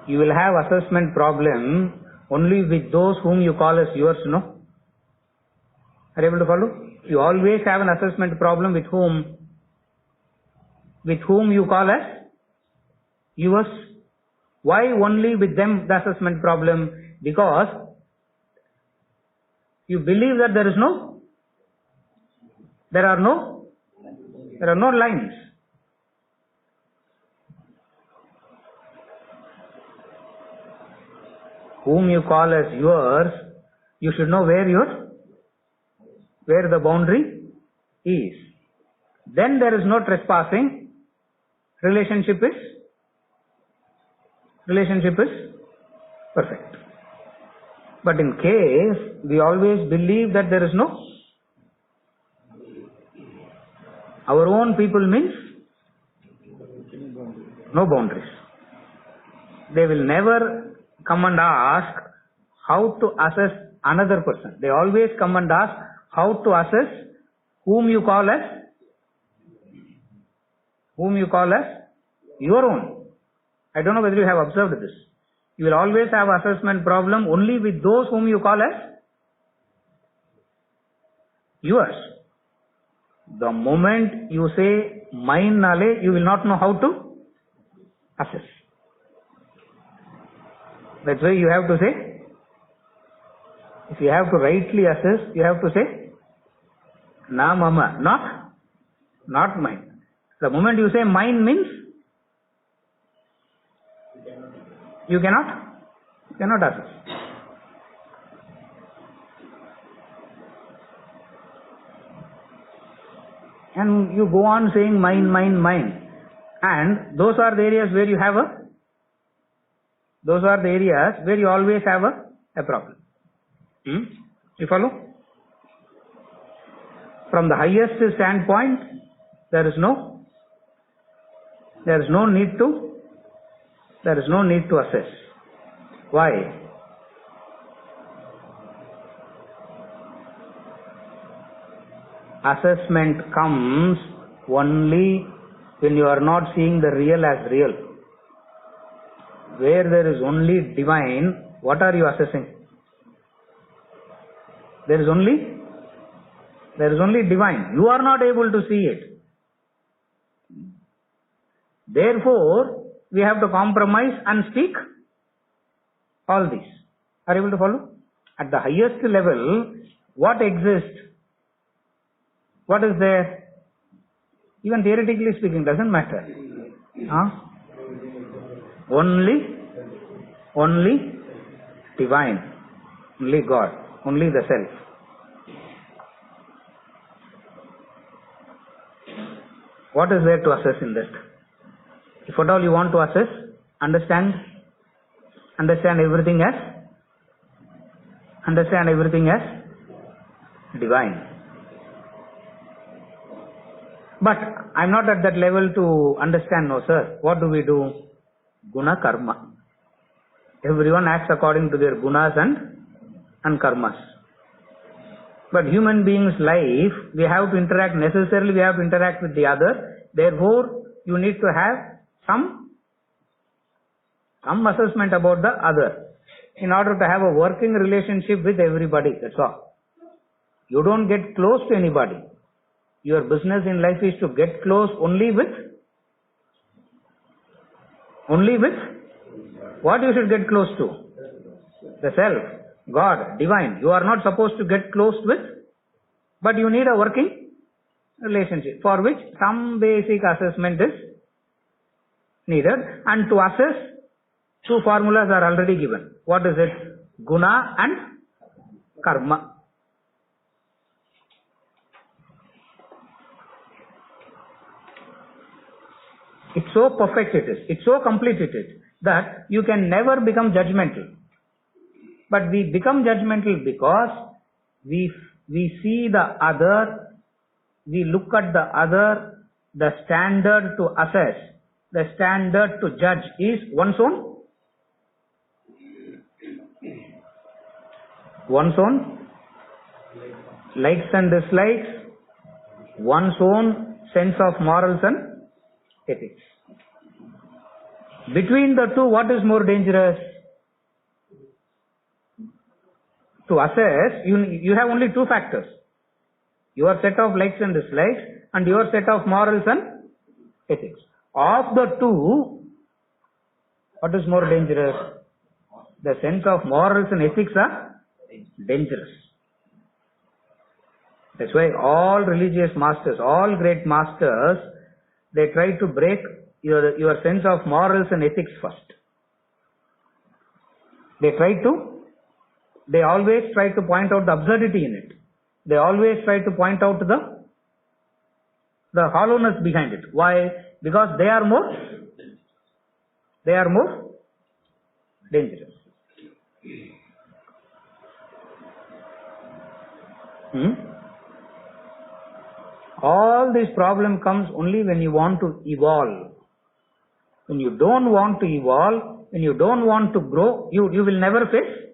You will have assessment problem only with those whom you call as yours, no? Are you able to follow? You always have an assessment problem with whom you call as yours. Why only with them the assessment problem? Because you believe that there are no lines. Whom you call as yours, you should know where the boundary is. Then there is no trespassing. Relationship is perfect. But in case we always believe that there is our own people means no boundaries. They will never come and ask how to assess another person. They always come and ask how to assess whom you call as your own. I don't know whether you have observed this. You will always have assessment problem only with those whom you call as yours. The moment you say mine nale, you will not know how to assess. That's why you have to say, if you have to rightly assess, you have to say na mama, not mine. The moment you say mine means you cannot assess. And you go on saying mine. And those are the areas where you always have a problem. You follow? From the highest standpoint, there is no need to assess. Why? Assessment comes only when you are not seeing the real as real. Where there is only divine, what are you assessing? There is only divine. You are not able to see it. Therefore, we have to compromise and speak all these. Are you able to follow? At the highest level, what exists? What is there? Even theoretically speaking, doesn't matter. Only divine, only God, only the self. What is there to assess in that? If at all you want to assess, understand everything as divine. But I'm not at that level to understand, no sir. What do we do? Guna karma. Everyone acts according to their gunas and karmas. But human beings' life, we have to interact with the other. Therefore, you need to have some assessment about the other in order to have a working relationship with everybody. That's all. You don't get close to anybody. Your business in life is to get close only with what you should get close to? The self, God, divine. You are not supposed to get close with, but you need a working relationship for which some basic assessment is needed. And to assess, two formulas are already given. What is it? Guna and karma. It's so perfect it is. It's so complete it is that you can never become judgmental. But we become judgmental because we see the other, we look at the other, the standard to assess, the standard to judge is one's own likes and dislikes, one's own sense of morals and ethics. Between the two, what is more dangerous? To assess, you have only two factors. Your set of likes and dislikes and your set of morals and ethics. Of the two, what is more dangerous? The sense of morals and ethics are dangerous. That's why all religious masters, all great masters, they try to break your sense of morals and ethics first. They always try to point out the absurdity in it. They always try to point out the hollowness behind it. Why? Because they are more dangerous. All this problem comes only when you want to evolve. When you don't want to evolve, when you don't want to grow, you will never face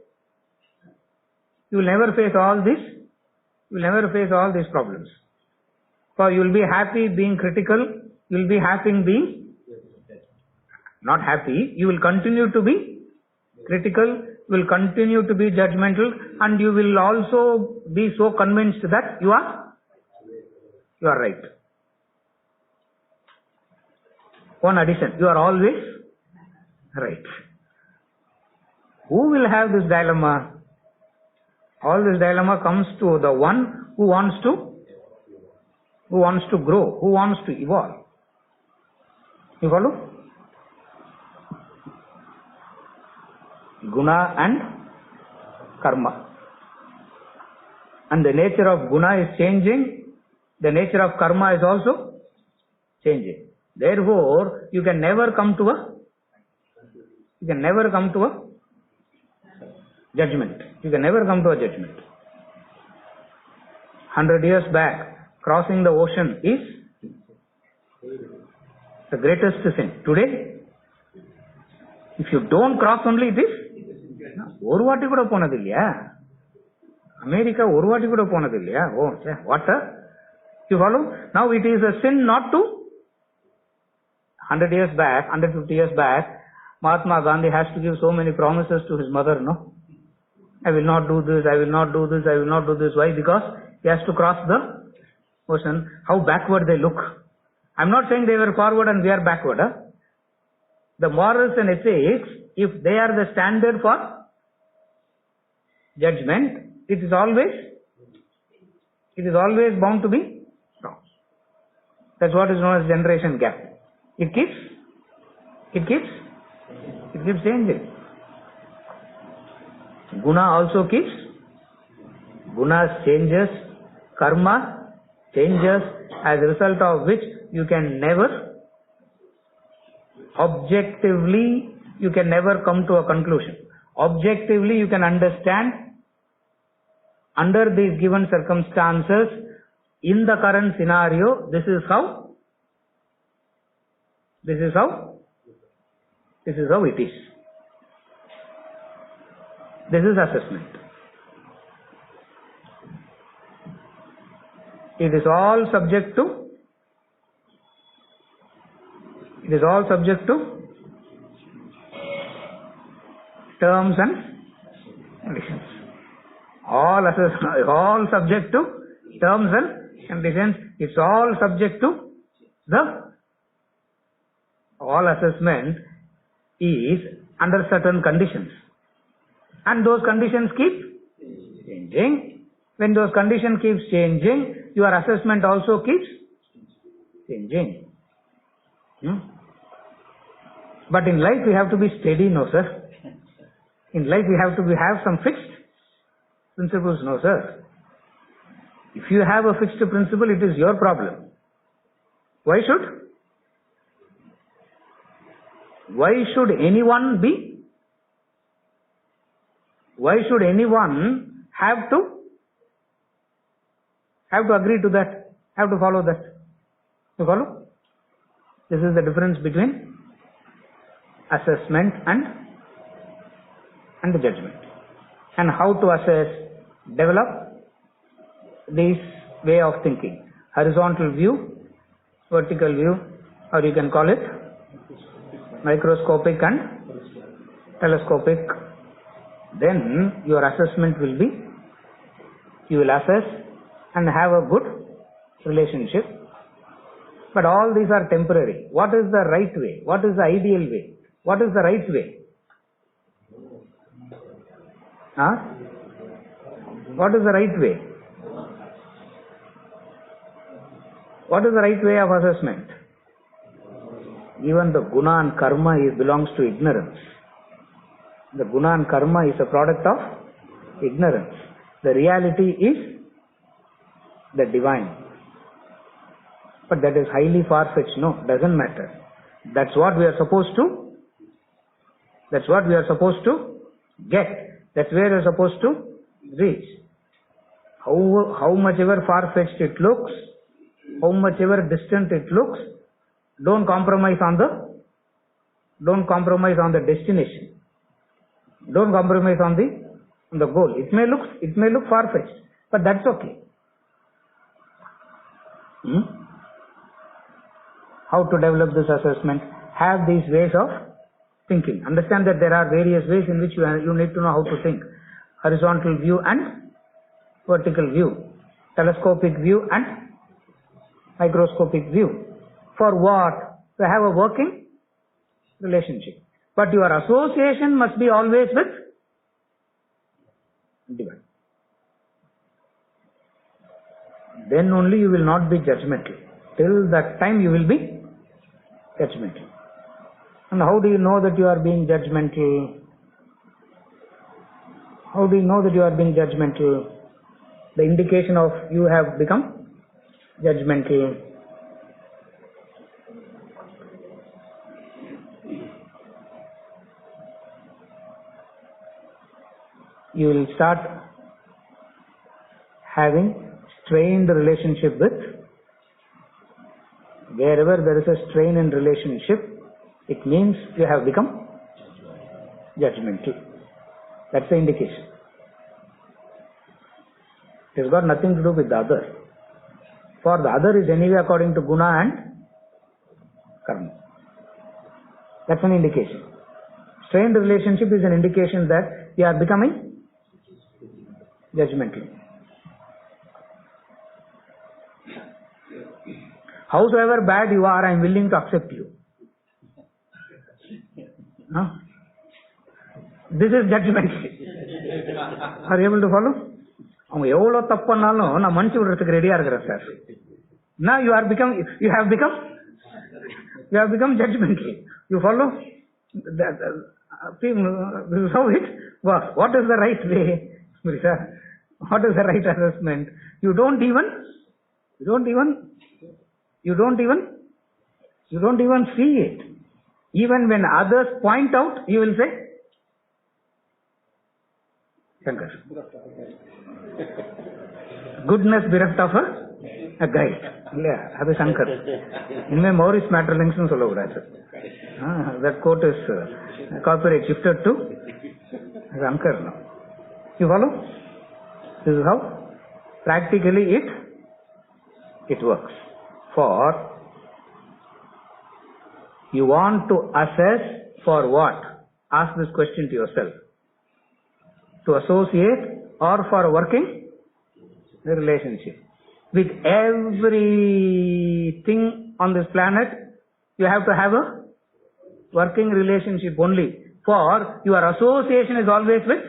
all this. You will never face all these problems. So you will be happy being critical. You will be happy being not happy. You will continue to be critical. You will continue to be judgmental, and you will also be so convinced that you are right. One addition, you are always right. Who will have this dilemma? All this dilemma comes to the one who wants to grow, who wants to evolve. You follow? Guna and karma. And the nature of guna is changing. The nature of karma is also changing. Therefore, you can never come to a judgment. You can never come to a judgment. 100 years back, crossing the ocean is the greatest sin. Today, if you don't cross only this, ஒரு வாட்டி கூட போனது இல்லையா? America ஒரு வாட்டி கூட போனது இல்லையா? Oh, what? You follow? Now it is a sin not to. 100 years back, 150 years back, Mahatma Gandhi has to give so many promises to his mother, no? I will not do this, I will not do this, I will not do this. Why? Because he has to cross the ocean. How backward they look. I'm not saying they were forward and we are backward. Huh? The morals and ethics, if they are the standard for judgment, it is always bound to be wrong. That's what is known as generation gap. It keeps changing. Guna also keeps. Guna changes. Karma changes, as a result of which you can never objectively, you can never come to a conclusion. Objectively, you can understand under these given circumstances, in the current scenario, this is how it is. This is assessment. It is all subject to terms and conditions. All subject to terms and conditions. It's all subject to all assessment is under certain conditions. And those conditions keep changing. When those conditions keep changing, your assessment also keeps changing. But in life we have to be steady, no sir. In life we have to have some fixed principles, no sir. If you have a fixed principle, it is your problem. Why should anyone have to agree to that, have to follow that? You follow? This is the difference between assessment and the judgment. And how to assess, develop this way of thinking. Horizontal view, vertical view, or you can call it microscopic and telescopic. Then your assessment will be, you will assess and have a good relationship. But all these are temporary. What is the right way? What is the ideal way? What is the right way? What is the right way? What is the right way of assessment? Even the guna and karma belongs to ignorance. The guna and karma is a product of ignorance. The reality is the divine. But that is highly far-fetched. No, doesn't matter. That's what we are supposed to get. That's where we are supposed to reach. How much ever far-fetched it looks, how much ever distant it looks, don't compromise on the destination. Don't compromise on the goal. It may look far-fetched, but that's okay. How to develop this assessment? Have these ways of thinking. Understand that there are various ways in which you need to know how to think. Horizontal view and vertical view. Telescopic view and microscopic view. For what? To have a working relationship. But your association must be always with divine. Then only you will not be judgmental. Till that time you will be judgmental. And how do you know that you are being judgmental? How do you know that you are being judgmental? The indication of you have become judgmental. You will start having strained relationship with. Wherever there is a strain in relationship, it means you have become judgmental. That's the indication. It has got nothing to do with the other. For the other is anyway according to guna and karma. That's an indication. Strained relationship is an indication that you are becoming judgmental. Howsoever bad you are, I am willing to accept you. No? This is judgmental. Are you able to follow? அவங்க எவ்வளவு தப்பு பண்ணாலும் நான் மன்னிச்சு விடுறதுக்கு ரெடியா இருக்கிறேன் sir. Now you have become judgmental. You follow? This is how it works. What is the right way, sir? What is the right assessment? You don't even You don't even see it. Even when others point out, you will say, Shankar. Goodness bereft of a guide. Yeah, அது Shankar. இனிமே Maurice Maeterlinck னு சொல்லக்கூடாது. That quote is copyright shifted to Shankar now. You follow? This is how practically it works. For you want to assess for what? Ask this question to yourself. To associate or for working the relationship. With everything on this planet, you have to have a working relationship only. For your association is always with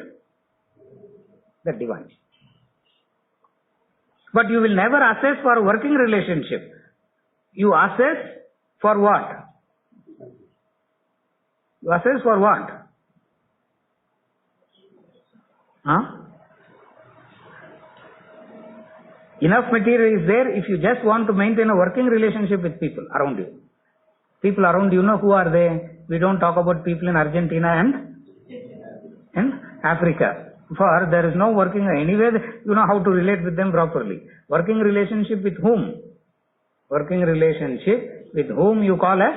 the divine. But you will never assess for a working relationship. You assess for what? You assess for what? Enough material is there if you just want to maintain a working relationship with people around you. People around you know who are they? We don't talk about people in Argentina and in Africa. For there is no working anyway, you know how to relate with them properly. Working relationship with whom? Working relationship with whom you call as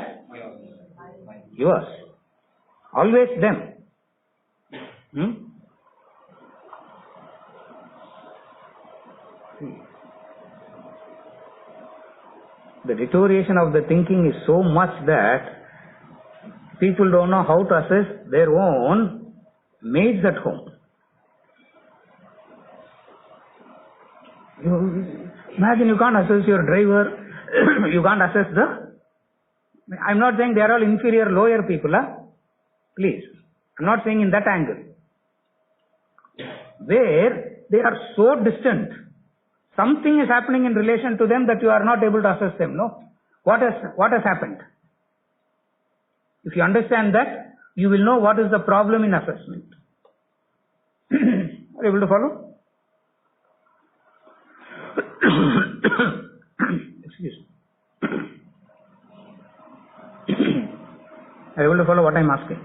yours. Always them. The deterioration of the thinking is so much that people don't know how to assess their own maids at home. Imagine you can't assess your driver, you can't assess I'm not saying they are all inferior, lower people, please. I'm not saying in that angle. Where they are so distant, something is happening in relation to them that you are not able to assess them, no? What has happened? If you understand that, you will know what is the problem in assessment. Are you able to follow? Excuse me. Are you able to follow what I am asking?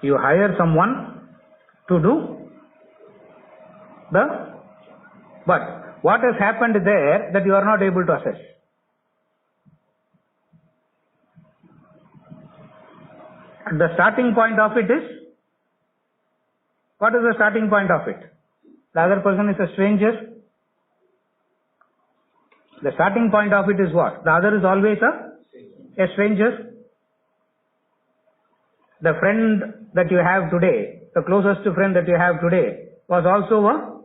You hire someone to do but what has happened there that you are not able to assess? The starting point of it is, what is the starting point of it? The other person is a stranger. The starting point of it is what? The other is always a stranger. The friend that you have today, the closest friend that you have today, was also a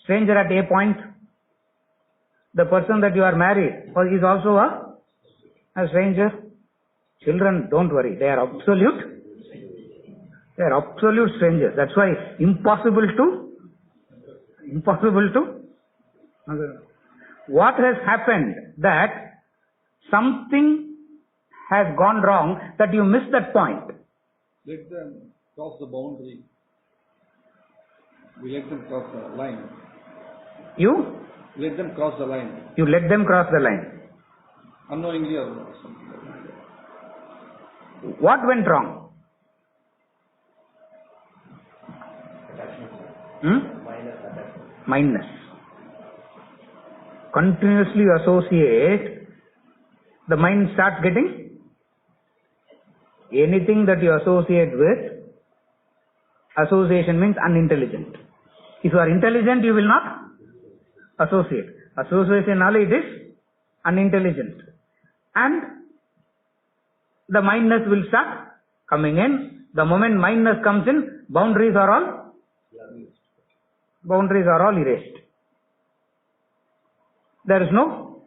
stranger at a point. The person that you are married is also a stranger. Children, don't worry, they are absolute strangers. That's why impossible to. What has happened that something has gone wrong that you missed that point? Let them cross the boundary. We let them cross the line. You? Let them cross the line. You let them cross the line. Unknowingly or something. What went wrong? Mindness. Continuously associate, the mind starts getting anything that you associate with. Association means unintelligent. If you are intelligent, you will not associate. Association knowledge is unintelligent. And the mindness will start coming in. The moment mindness comes in, boundaries are all erased. There is no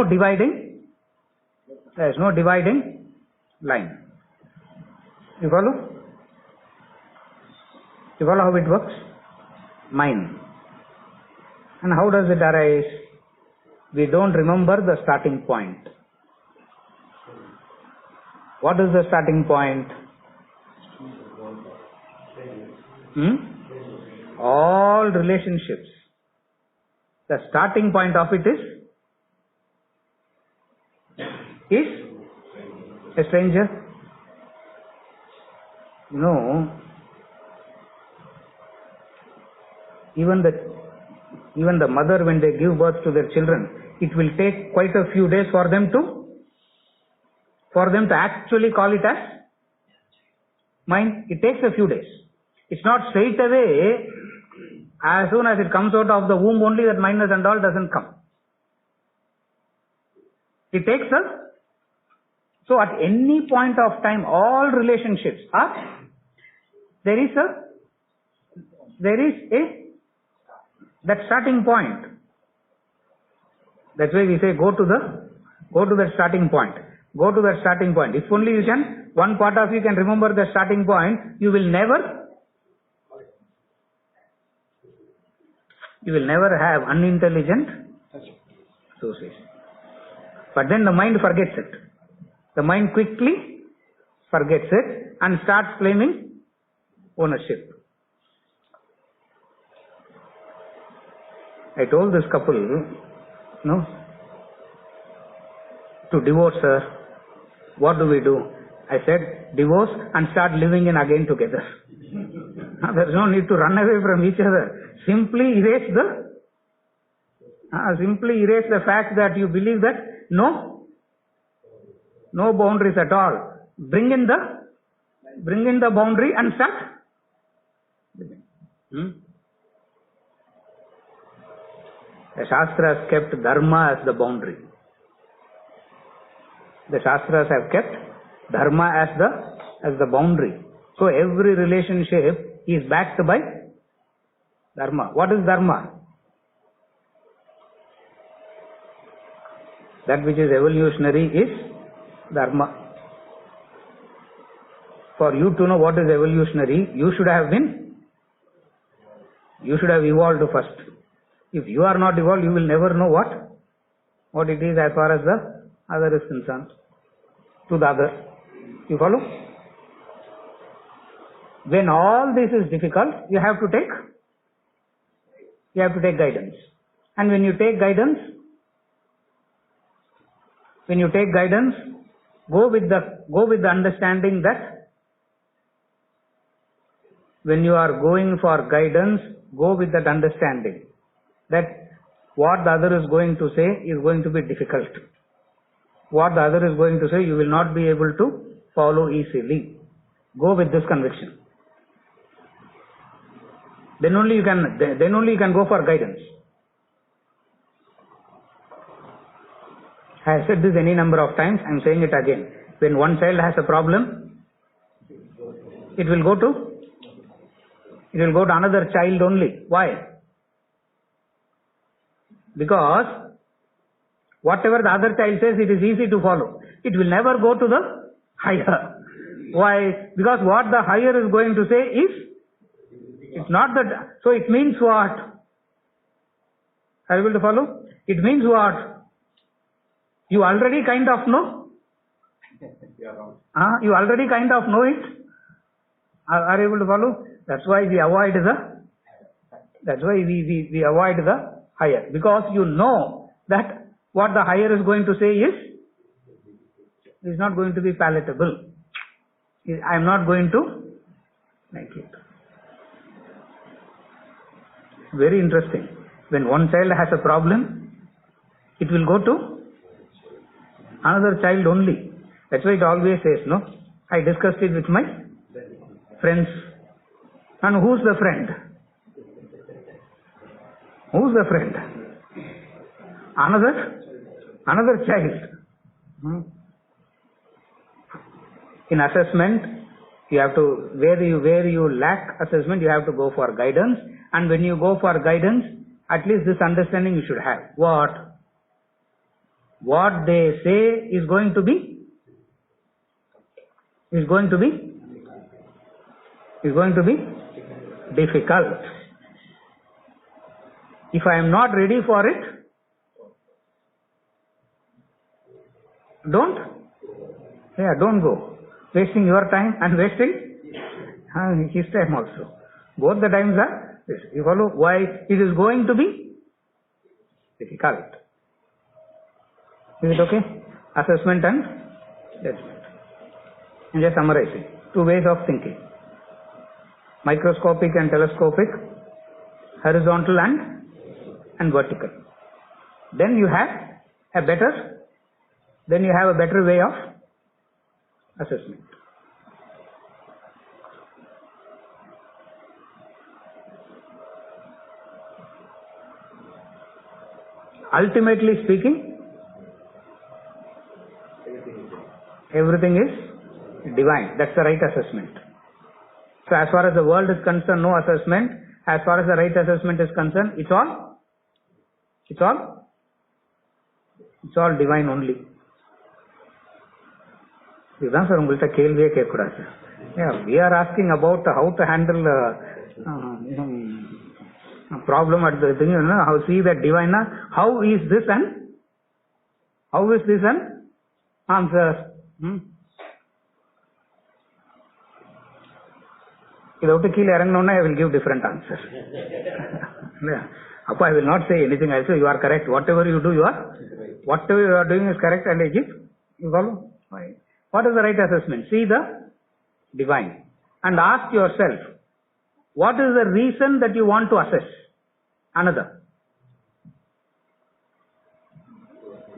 dividing line. You follow? You follow how it works? Mind. And how does it arise? We don't remember the starting point. What is the starting point? All relationships The starting point of it is a stranger. No. Even the mother, when they give birth to their children, it will take quite a few days for them to actually call it as mine. It takes a few days. It's not straight away, as soon as it comes out of the womb only, that minus and all doesn't come. It takes so at any point of time, all relationships are, there is that starting point. That's why we say go to that starting point. Go to that starting point. If only you can, one part of you can remember the starting point, you will never have unintelligent association. But then the mind forgets it. The mind quickly forgets it and starts claiming ownership. I told this couple, to divorce her. What do we do? I said, divorce and start living in again together. There is no need to run away from each other. Simply erase the fact that you believe that no boundaries at all. Bring in the boundary and start. The Shastras kept Dharma as the boundary. The Shastras have kept Dharma as the boundary. So every relationship is backed by Dharma. What is Dharma? That which is evolutionary is Dharma. For you to know what is evolutionary, you should have evolved first. If you are not evolved, you will never know what it is as far as the other is concerned. To the other. You follow? When all this is difficult, you have to take guidance. And when you take guidance, go with the understanding that when you are going for guidance, go with that understanding that what the other is going to say is going to be difficult. What the other is going to say, you will not be able to follow easily. Go with this conviction. Then only you can go for guidance. I have said this any number of times. I am saying it again. When one child has a problem, it will go to another child only. Why? Because whatever the other child says, it is easy to follow. It will never go to the higher. Why? Because what the higher is going to say it's not that. So it means what? Are you able to follow? It means what? You already kind of know. You already kind of know it. Are you able to follow? That's why we avoid we avoid the higher. Because you know that what the higher is going to say is not going to be palatable. I am not going to like it. Very interesting. When one child has a problem, it will go to another child only. That's why it always says, no, I discussed it with my friends. And who's the friend? Who's the friend? Another child. In assessment, you have to, where you lack assessment, you have to go for guidance. And when you go for guidance, at least this understanding you should have. What they say is going to be difficult. If I am not ready for it, don't go. Wasting your time and wasting his time also. Both the times are this. You follow? Why? It is going to be if you call it. Is it okay? Assessment and judgment. I'm just summarizing. Two ways of thinking. Microscopic and telescopic, horizontal and vertical. Then you have a better way of assessment. Ultimately speaking, everything is divine. That's the right assessment. So as far as the world is concerned, no assessment. As far as the right assessment is concerned, it's all divine only. இதுதான் sir உங்கள்கிட்ட கேள்வியே கேட்கக்கூடாது sir. Yeah, we are asking about how to handle problem at the thing, how see that divine, how is this an answer? இதை விட்டு கீழே இறங்கணும்னா I will give different answer. அப்போ I will not say anything. I say you are correct. Whatever you do, whatever you are doing is correct, and I give. You follow? What is the right assessment? See the divine and ask yourself, what is the reason that you want to assess another?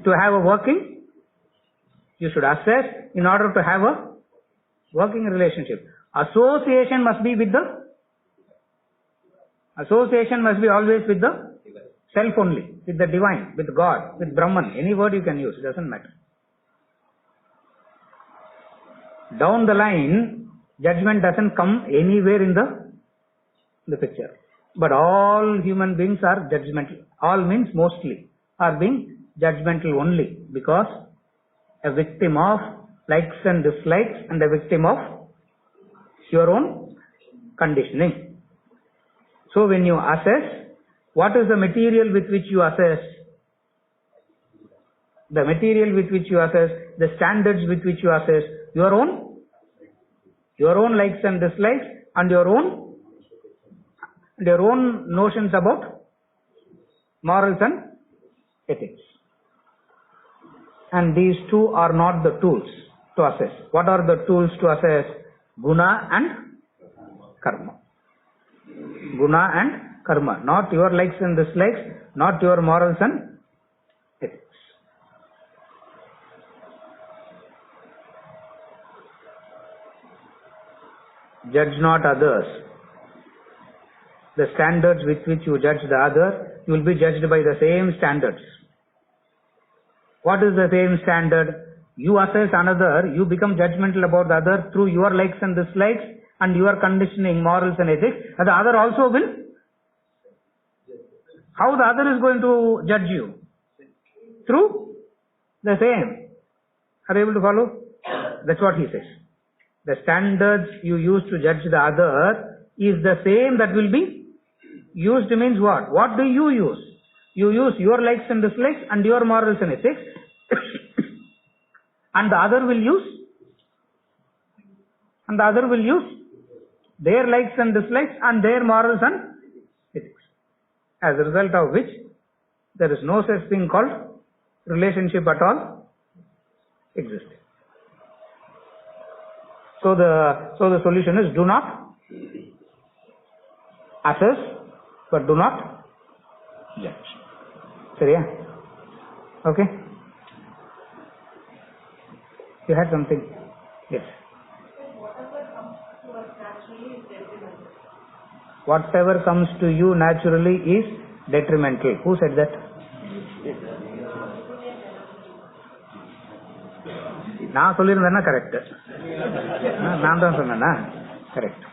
To have a working, you should assess in order to have a working relationship. Association must be always with the self only, with the divine, with God, with Brahman. Any word you can use, it doesn't matter. Down the line, judgment doesn't come anywhere in the picture. But all human beings are judgmental. All means mostly are being judgmental only because a victim of likes and dislikes and a victim of your own conditioning. So when you assess, what is the material with which you assess? The material with which you assess, the standards with which you assess, your own likes and dislikes and your own notions about morals and ethics. And these two are not the tools to assess. What are the tools to assess? Guna and karma. Guna and karma. Not your likes and dislikes, not your morals and ethics. Judge not others. The standards with which you judge the other, you will be judged by the same standards. What is the same standard? You assess another, you become judgmental about the other through your likes and dislikes and your conditioning, morals and ethics. And the other also will. How the other is going to judge you? Through the same. Are you able to follow? That's what he says. The standards you use to judge the other is the same that will be used. Means what? What do you use? You use your likes and dislikes and your morals and ethics. And the other will use their likes and dislikes and their morals and ethics. As a result of which, there is no such thing called relationship at all existing. So the solution is do not assess, but do not judge. சரியா? Okay? You had something? Yes. Whatever comes to you naturally is detrimental. Who said that? நான் சொல்லியிருந்தேன்னா correct. நான் தான் சொன்னேன்னா correct.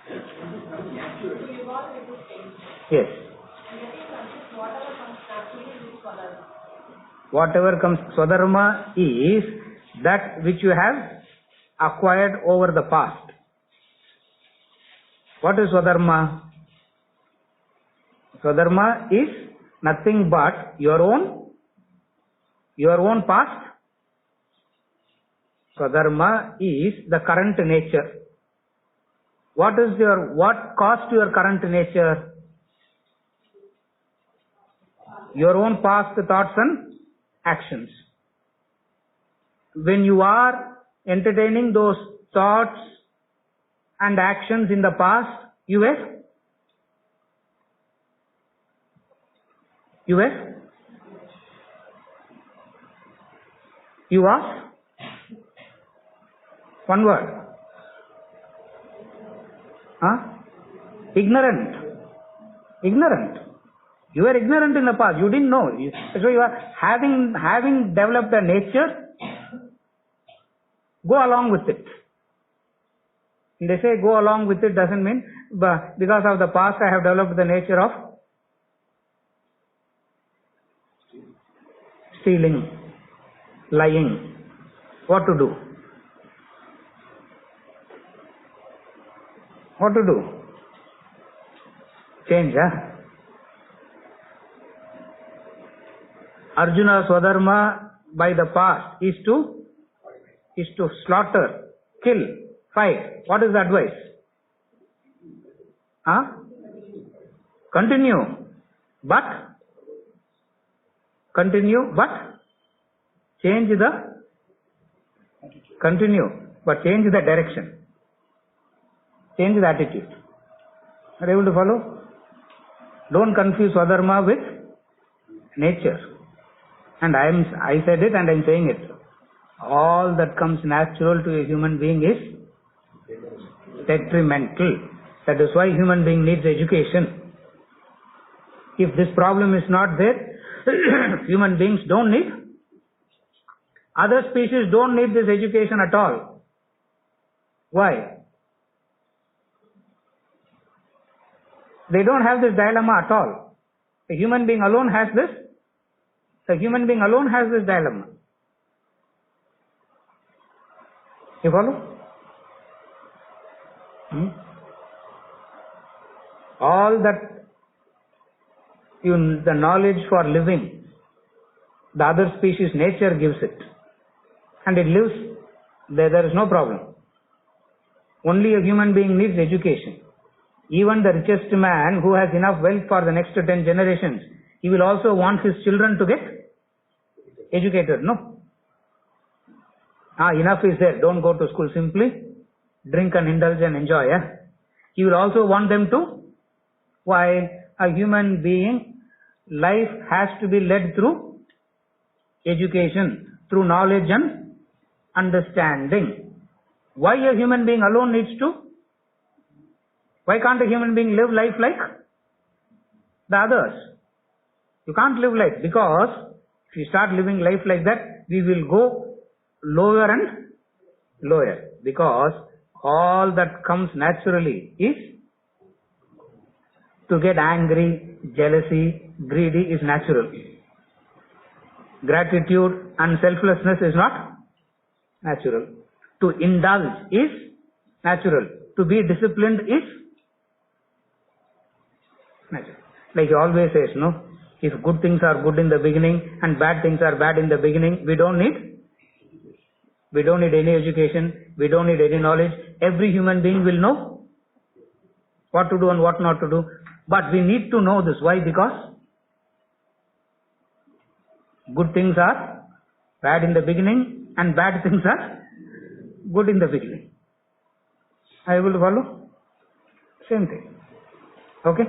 Yes. Whatever comes, Swadharma is that which you have acquired over the past. What is Swadharma? Swadharma is nothing but your own past. Swadharma is the current nature. What caused your current nature? your own past thoughts and actions. When you are entertaining those thoughts and actions in the past, you were one word. Ignorant. You were ignorant in the past. You didn't know. So you are having developed a nature. Go along with it. And they say go along with it doesn't mean because of the past I have developed the nature of stealing, lying. What to do? What to do? Change, Arjuna Swadharma by the past is to slaughter, kill, fight. What is the advice? Continue, but change the direction. Change the attitude. Are you able to follow? Don't confuse Swadharma with nature. And I said it and I am saying it. All that comes natural to a human being is detrimental. That is why human being needs education. If this problem is not there, human beings don't need. Other species don't need this education at all. Why? They don't have this dilemma at all. The human being alone has this. The human being alone has this dilemma. You follow? All that the knowledge for living, the other species nature gives it. And it lives, there is no problem. Only a human being needs education. Even the richest man who has enough wealth for the next 10 generations, he will also want his children to get educated, no? Enough is there, don't go to school, simply drink and indulge and enjoy. He will also want them to. Why? A human being, life has to be led through education, through knowledge and understanding. Why a human being alone needs to? Why can't a human being live life like the others? You can't live life, because if you start living life like that, we will go lower and lower, because all that comes naturally is to get angry, jealousy, greedy is natural. Gratitude and selflessness is not natural. To indulge is natural. To be disciplined is natural. Like he always says, no? If good things are good in the beginning and bad things are bad in the beginning, we don't need any education, we don't need any knowledge. Every human being will know what to do and what not to do. But we need to know this. Why? Because good things are bad in the beginning and bad things are good in the beginning. Are you able to follow? Same thing. Okay?